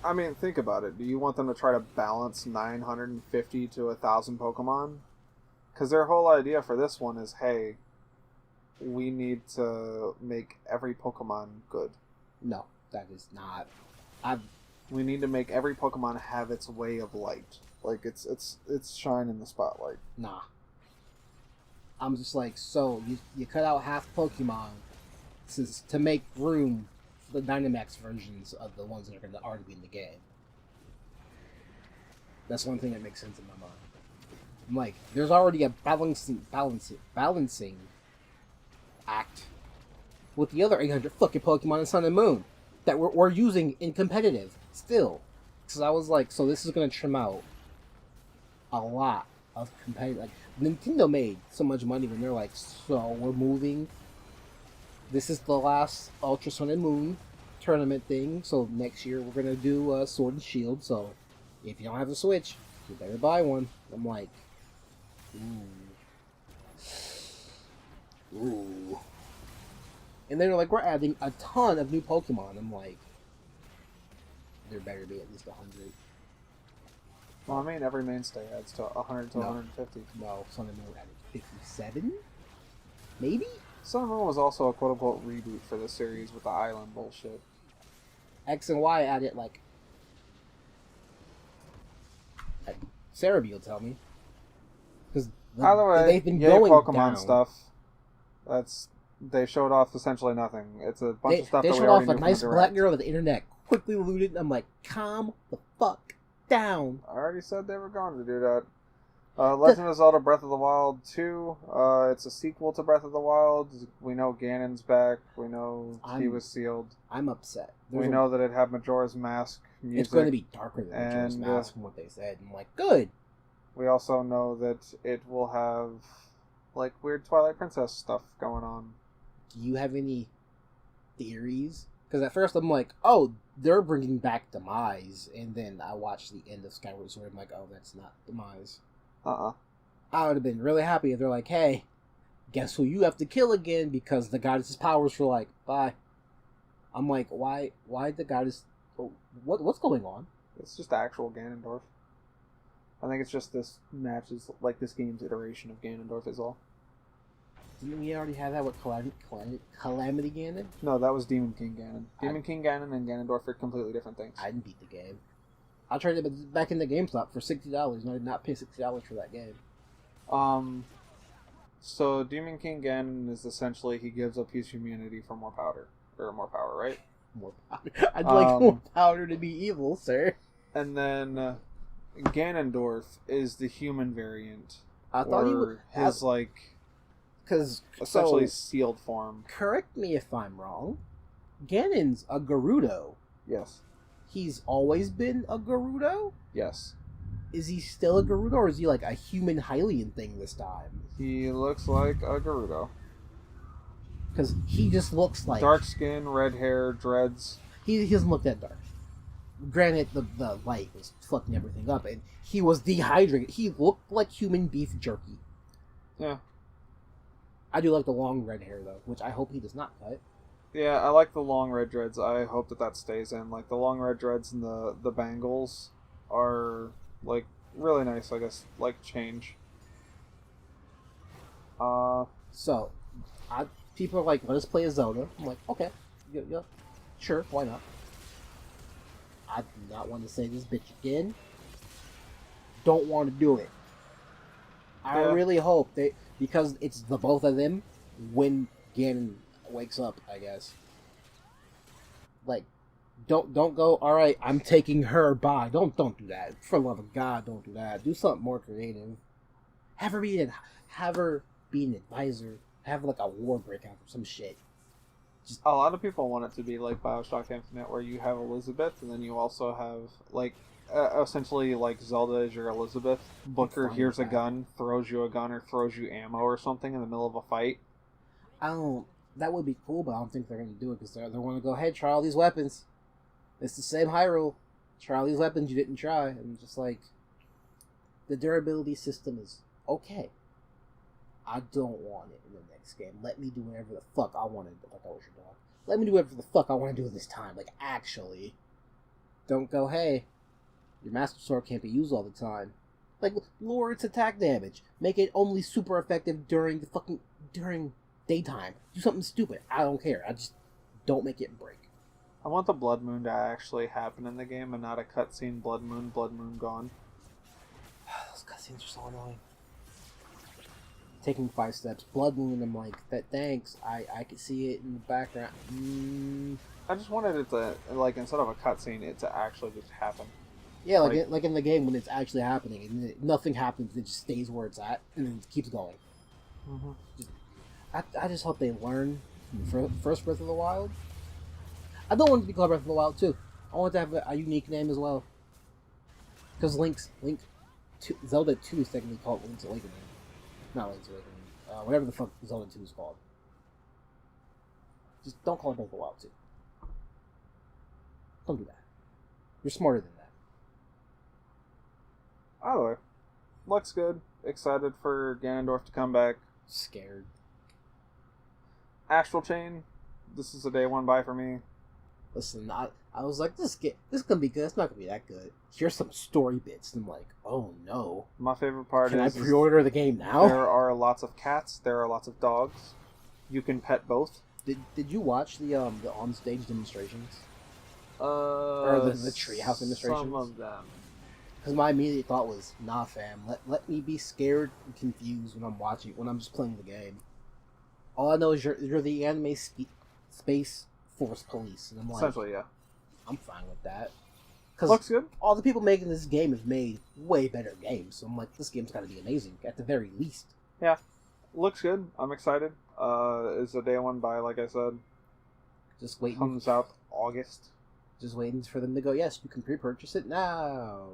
I mean, think about it. Do you want them to try to balance 950 to 1,000 Pokemon? Because their whole idea for this one is, hey, we need to make every Pokemon good. No, that is not. We need to make every Pokemon have its way of light. Like, its shine in the spotlight. Nah. I'm just like, so, you cut out half Pokemon to make room for the Dynamax versions of the ones that are going to already be in the game. That's one thing that makes sense in my mind. I'm like, there's already a balancing act with the other 800 fucking Pokemon in Sun and Moon that we're using in competitive still. Because I was like, so this is going to trim out a lot of competitive. Like, Nintendo made so much money when they're like, so we're moving. This is the last Ultra Sun and Moon tournament thing. So next year we're gonna do Sword and Shield. So if you don't have a Switch, you better buy one. I'm like, ooh. And they're like, we're adding a ton of new Pokemon. I'm like, there better be at least 100. Well, I mean, every mainstay adds to 100 to 150. No, Sun and Moon added 57? Maybe? Sun and Moon was also a quote-unquote reboot for the series with the island bullshit. X and Y added, like... Sarah will tell me. Because either way, they've been yay going Pokemon down. stuff. They showed off essentially nothing. It's a bunch of stuff that we already knew. They showed off a from nice the black Direct. girl that the internet quickly looted. I'm like, calm the fuck down. I already said they were going to do that. Legend of Zelda Breath of the Wild 2. It's a sequel to Breath of the Wild. We know Ganon's back. We know he was sealed. I'm upset. We know that it had Majora's Mask music. It's going to be darker than Majora's Mask from what they said. I'm like, good. We also know that it will have like weird Twilight Princess stuff going on. Do you have any theories? Because at first I'm like, oh, they're bringing back Demise, and then I watched the end of Skyward Sword. I'm like, oh, that's not Demise. I would have been really happy if they're like, hey, guess who you have to kill again because the goddess's powers were like, bye. I'm like, why the goddess? What's going on? It's just actual Ganondorf. I think it's just this matches like this game's iteration of Ganondorf is all. Didn't we already have that with Calamity Ganon? No, that was Demon King Ganon. Demon King Ganon and Ganondorf are completely different things. I didn't beat the game. I tried it back in the GameStop for $60, and I did not pay $60 for that game. So Demon King Ganon is essentially he gives up his humanity for more powder. Or more power, right? More powder. I'd like more powder to be evil, sir. And then Ganondorf is the human variant. I thought he was his because essentially sealed form. Correct me if I'm wrong. Ganon's a Gerudo. Yes. He's always been a Gerudo? Yes. Is he still a Gerudo, or is he like a human Hylian thing this time? He looks like a Gerudo. Because he just looks like... Dark skin, red hair, dreads. He doesn't look that dark. Granted, the light was fucking everything up, and he was dehydrated. He looked like human beef jerky. Yeah. I do like the long red hair, though, which I hope he does not cut. Yeah, I like the long red dreads. I hope that stays in. Like, the long red dreads and the bangles are, like, really nice, I guess. Like, change. So, people are like, let us play a Zelda. I'm like, okay. Yeah, sure, why not? I do not want to say this bitch again. Don't want to do it. I really hope they, because it's the both of them, when Ganon wakes up, I guess. Like, don't go, alright, I'm taking her by. Don't do that. For the love of God, don't do that. Do something more creative. Have her be an advisor. Have like a war breakout or some shit. Just... A lot of people want it to be like Bioshock Infinite, where you have Elizabeth, and then you also have, like, essentially, like, Zelda is your Elizabeth. Booker hears a gun, throws you a gun, or throws you ammo or something in the middle of a fight. That would be cool, but I don't think they're going to do it, because they want to go, hey, try all these weapons. It's the same Hyrule. Try all these weapons you didn't try. And just like, the durability system is okay. I don't want it in the next game. Let me do whatever the fuck I want to do. Like, that was your dog. Let me do whatever the fuck I want to do this time. Like, actually. Don't go, hey, your Master Sword can't be used all the time. Like, lower its attack damage. Make it only super effective during daytime. Do something stupid. I don't care. I just don't make it break. I want the Blood Moon to actually happen in the game and not a cutscene Blood Moon gone. Those cutscenes are so annoying. Taking 5 steps, Blood Moon, I'm like, thanks, I could see it in the background. I just wanted it to, like, instead of a cutscene, it to actually just happen. Yeah, like in the game when it's actually happening, and nothing happens, it just stays where it's at, and then it keeps going. Mm-hmm. I just hope they learn from the first Breath of the Wild. I don't want it to be called Breath of the Wild, too. I want it to have a unique name as well. Because Zelda 2 is technically called Link's Awakening. Not Link's Awakening. Whatever the fuck Zelda 2 is called. Just don't call it Breath of the Wild 2. Don't do that. You're smarter than that. Either way, looks good. Excited for Ganondorf to come back. Scared. Astral Chain. This is a day one buy for me. Listen, I was like, this is gonna be good. It's not gonna be that good. Here's some story bits, and I'm like, oh no. My favorite part is... Can I pre-order the game now? There are lots of cats. There are lots of dogs. You can pet both. Did you watch the on-stage demonstrations? Or the treehouse demonstrations? Some of them. Because my immediate thought was, nah, fam. Let me be scared and confused when I'm just playing the game. All I know is you're the anime space force police, and I'm like, essentially, yeah. I'm fine with that. Looks good. All the people making this game have made way better games, so I'm like, this game's got to be amazing at the very least. Yeah, looks good. I'm excited. It's a day one buy, like I said. Just waiting. Comes out August. Just waiting for them to go, yes, you can pre-purchase it now.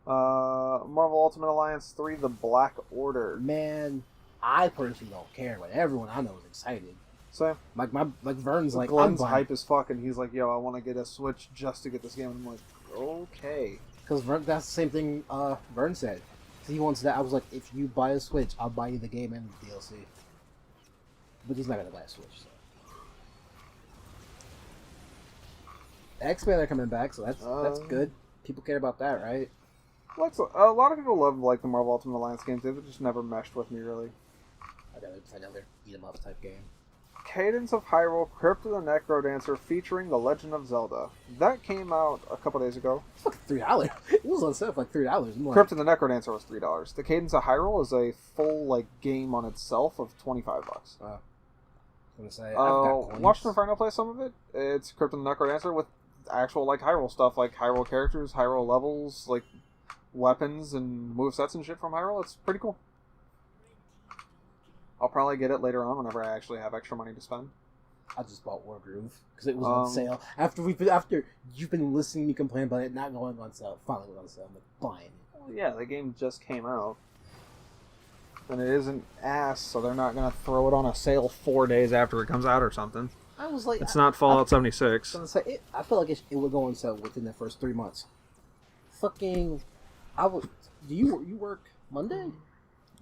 Marvel Ultimate Alliance 3: The Black Order. Man, I personally don't care, but everyone I know is excited. Same. Like Vern's like, Glenn's hype as fuck, and he's like, yo, I want to get a Switch just to get this game. And I'm like, okay. Because that's the same thing Vern said. He wants that. I was like, if you buy a Switch, I'll buy you the game and the DLC. But he's not going to buy a Switch, so. X-Men are coming back, so that's good. People care about that, right? A lot of people love like the Marvel Ultimate Alliance games. They've just never meshed with me, really. I got another eat-em-up type game. Cadence of Hyrule: Crypt of the Necrodancer featuring The Legend of Zelda. That came out a couple days ago. It's like $3. It was on sale for like $3. Like... Crypt of the Necrodancer was $3. The Cadence of Hyrule is a full like game on itself of $25. I'm gonna say, watch Inferno play some of it. It's Crypt of the Necrodancer with actual like Hyrule stuff, like Hyrule characters, Hyrule levels, like weapons and movesets and shit from Hyrule. It's pretty cool. I'll probably get it later on whenever I actually have extra money to spend. I just bought Wargroove because it was on sale. After you've been listening to me complain about it not going on sale, finally went on sale. I'm like, buying it. Well, yeah, the game just came out. And it isn't ass, so they're not going to throw it on a sale 4 days after it comes out or something. I was like... It's not Fallout 76. I feel like it would go on sale within the first 3 months. Fucking... Do you work Monday?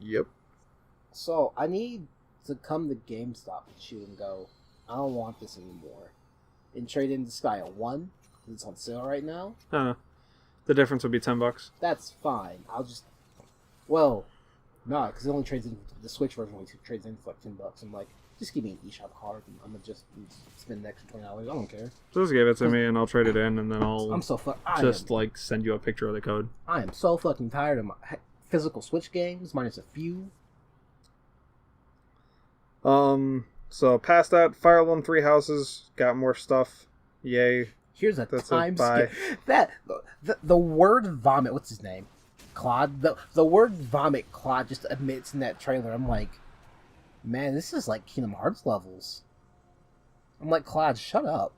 Yep. So, I need to come to GameStop and shoot and go, I don't want this anymore. And trade in this guy at 1, because it's on sale right now. I don't know. The difference would be $10. That's fine. I'll just... Well... No, because it only trades in the Switch version. Only trades in for like $10. I'm like, just give me an eShop card, and I'm gonna just spend the extra $20. I don't care. Just give it to me, and I'll trade it in, and then I'm so like send you a picture of the code. I am so fucking tired of my physical Switch games, minus a few. So past that, Fire Emblem 3 Houses got more stuff. Yay! Here's a time skip. That the word vomit. What's his name? Claude, the word vomit Claude just admits in that trailer. I'm like, man, this is like Kingdom Hearts levels. I'm like, Claude, shut up.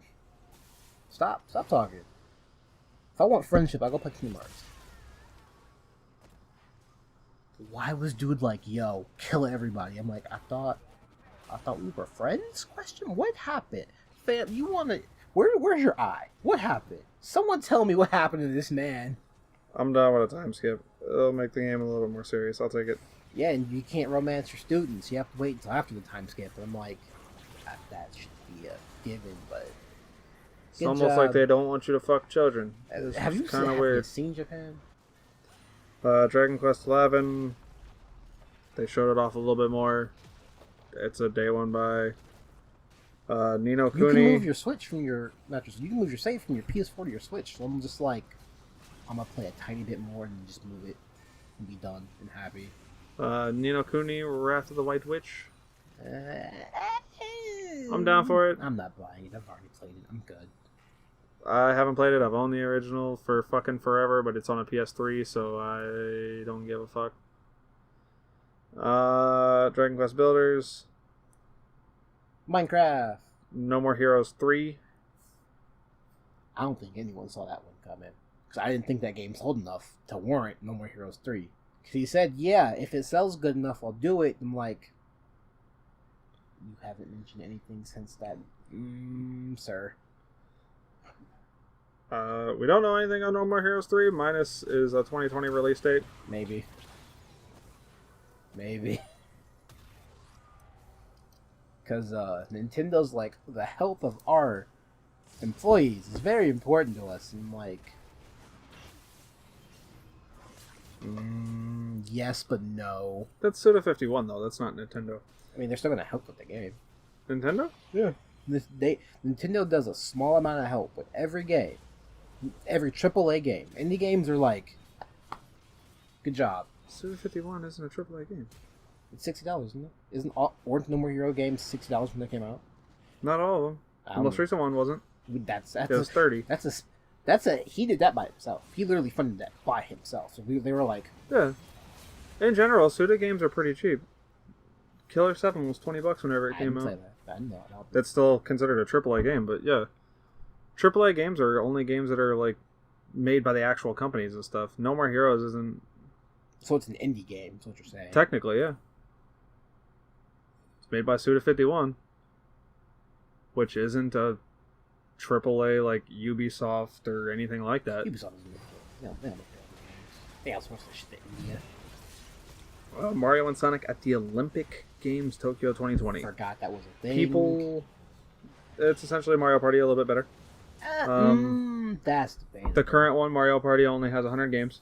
Stop talking. If I want friendship, I go play Kingdom Hearts. Why was dude like, yo, kill everybody? I'm like, I thought we were friends? Question, what happened? Fam, you wanna where's your eye? What happened? Someone tell me what happened to this man. I'm done with a time skip. It'll make the game a little bit more serious. I'll take it. Yeah, and you can't romance your students. You have to wait until after the time skip. And I'm like, that should be a given, but... It's almost like they don't want you to fuck children. Have you seen Japan? Dragon Quest XI. They showed it off a little bit more. It's a day one by Ni no Kuni. You can move your Switch from your... You can move your save from your PS4 to your Switch. So I'm just like... I'm gonna play a tiny bit more and just move it and be done and happy. Ni no Kuni, Wrath of the White Witch. I'm down for it. I'm not buying it. I've already played it. I'm good. I haven't played it. I've owned the original for fucking forever, but it's on a PS3, so I don't give a fuck. Dragon Quest Builders. Minecraft. No More Heroes 3. I don't think anyone saw that one coming. Because I didn't think that game's old enough to warrant No More Heroes 3. Because he said, yeah, if it sells good enough, I'll do it. I'm like, you haven't mentioned anything since that, sir. We don't know anything on No More Heroes 3. Minus is a 2020 release date. Maybe. Because Nintendo's like, the health of our employees is very important to us. And I'm like... yes, but no. That's Suda51, though. That's not Nintendo. I mean, they're still going to help with the game. Nintendo? Yeah. Nintendo does a small amount of help with every game. Every AAA game. Indie games are like, good job. Suda51 isn't a AAA game. It's $60, isn't it? Weren't No More Hero games $60 when they came out? Not all of them. The most recent one wasn't. It was 30. He did that by himself. He literally funded that by himself. So they were like... Yeah. In general, Suda games are pretty cheap. Killer 7 was $20 whenever it came out. I know. That's still considered a AAA game, but yeah. AAA games are only games that are like made by the actual companies and stuff. No More Heroes isn't... So it's an indie game, is what you're saying. Technically, yeah. It's made by Suda51, which isn't a AAA like Ubisoft or anything like that. Ubisoft isn't they don't make games. They outsource the shit to India. Mario and Sonic at the Olympic Games Tokyo 2020. Forgot that was a thing. It's essentially Mario Party a little bit better. That's debatable. The current one, Mario Party, only has 100 games.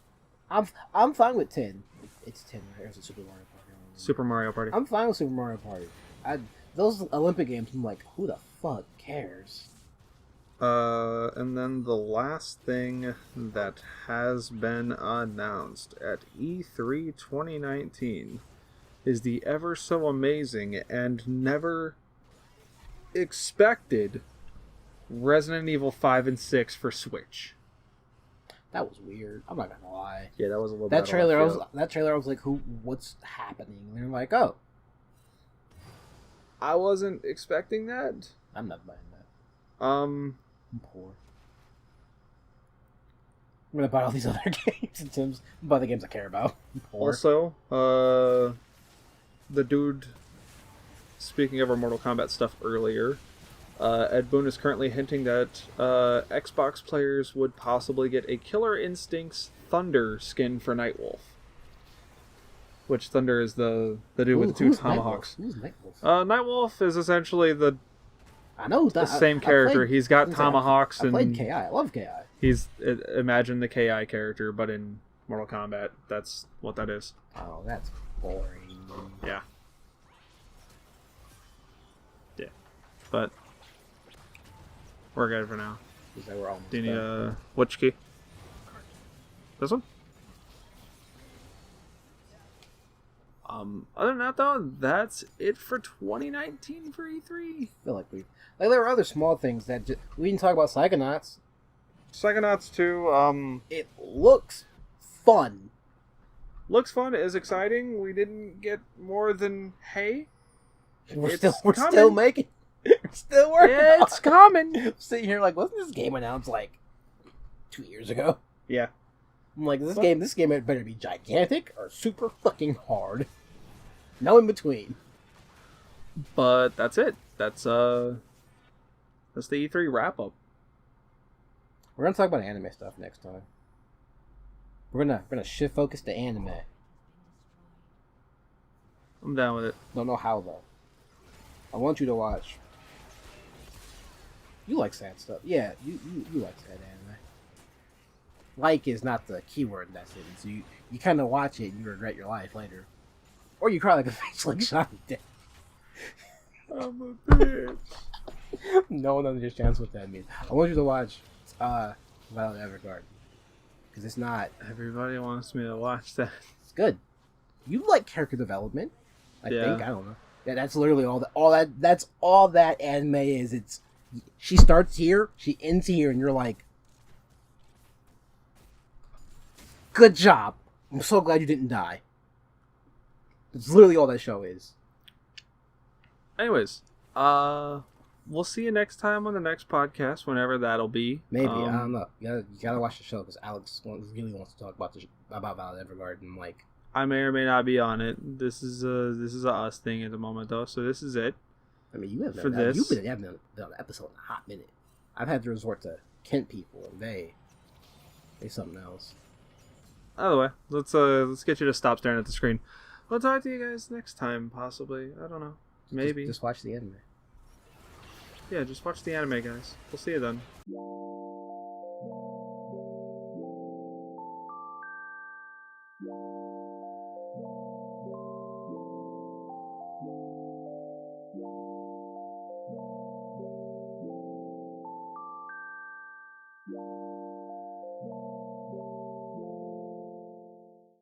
I'm fine with 10. It's 10, right? Or is it Super Mario Party? Super Mario Party. I'm fine with Super Mario Party. Those Olympic games, I'm like, who the fuck cares? And then the last thing that has been announced at E3 2019 is the ever so amazing and never expected Resident Evil 5 and 6 for Switch. That was weird. I'm not gonna lie. Yeah, that was a little. That trailer, I was like, what's happening? And they're like, oh. I wasn't expecting that. I'm not buying that. I'm poor. I'm gonna buy all these other games and Tim's buy the games I care about. Also, the dude, speaking of our Mortal Kombat stuff earlier, Ed Boon is currently hinting that Xbox players would possibly get a Killer Instincts Thunder skin for Nightwolf. Which Thunder is the dude with the two tomahawks. Who's Nightwolf? Nightwolf is essentially the same character. He's got tomahawks I played and KI. I love KI. He's imagine the KI character, but in Mortal Kombat. That's what that is. Oh, that's boring. Yeah. Yeah, but we're good for now. We're almost Do you need done. which key? This one. Other than that, though, that's it for 2019 for E3. I feel like there were other small things that we didn't talk about. Psychonauts. Psychonauts 2, It looks fun. looks fun, is exciting. We didn't get more than hey. We're still making. We're still working. It's coming. Sitting here like, wasn't this game announced like 2 years ago? Yeah. I'm like, this game had better be gigantic or super fucking hard. No in between. But that's it. That's the E3 wrap up. We're gonna talk about anime stuff next time. We're gonna shift focus to anime. I'm down with it. Don't know how though. I want you to watch. You like sad stuff. Yeah, you like sad anime. Like is not the keyword in that sentence. So you kind of watch it and you regret your life later. Or you cry like a bitch like Johnny did. I'm a bitch. No one understands what that means. I want you to watch Violet Evergarden. Because it's not... Everybody wants me to watch that. It's good. You like character development. I think. I don't know. Yeah, that's literally that's all that anime is. It's... She starts here, she ends here, and you're like... Good job. I'm so glad you didn't die. That's literally all that show is. Anyways, we'll see you next time on the next podcast, whenever that'll be. Maybe, I don't know. You gotta watch the show because Alex really wants to talk about Violet Evergarden. Like, I may or may not be on it. This is a us thing at the moment, though. So this is it. I mean, you haven't for this. You've been on an episode in a hot minute. I've had to resort to Kent people, and they something else. Either way, let's get you to stop staring at the screen. We'll talk to you guys next time, possibly. I don't know. Maybe. Just watch the anime. Yeah, just watch the anime, guys. We'll see you then.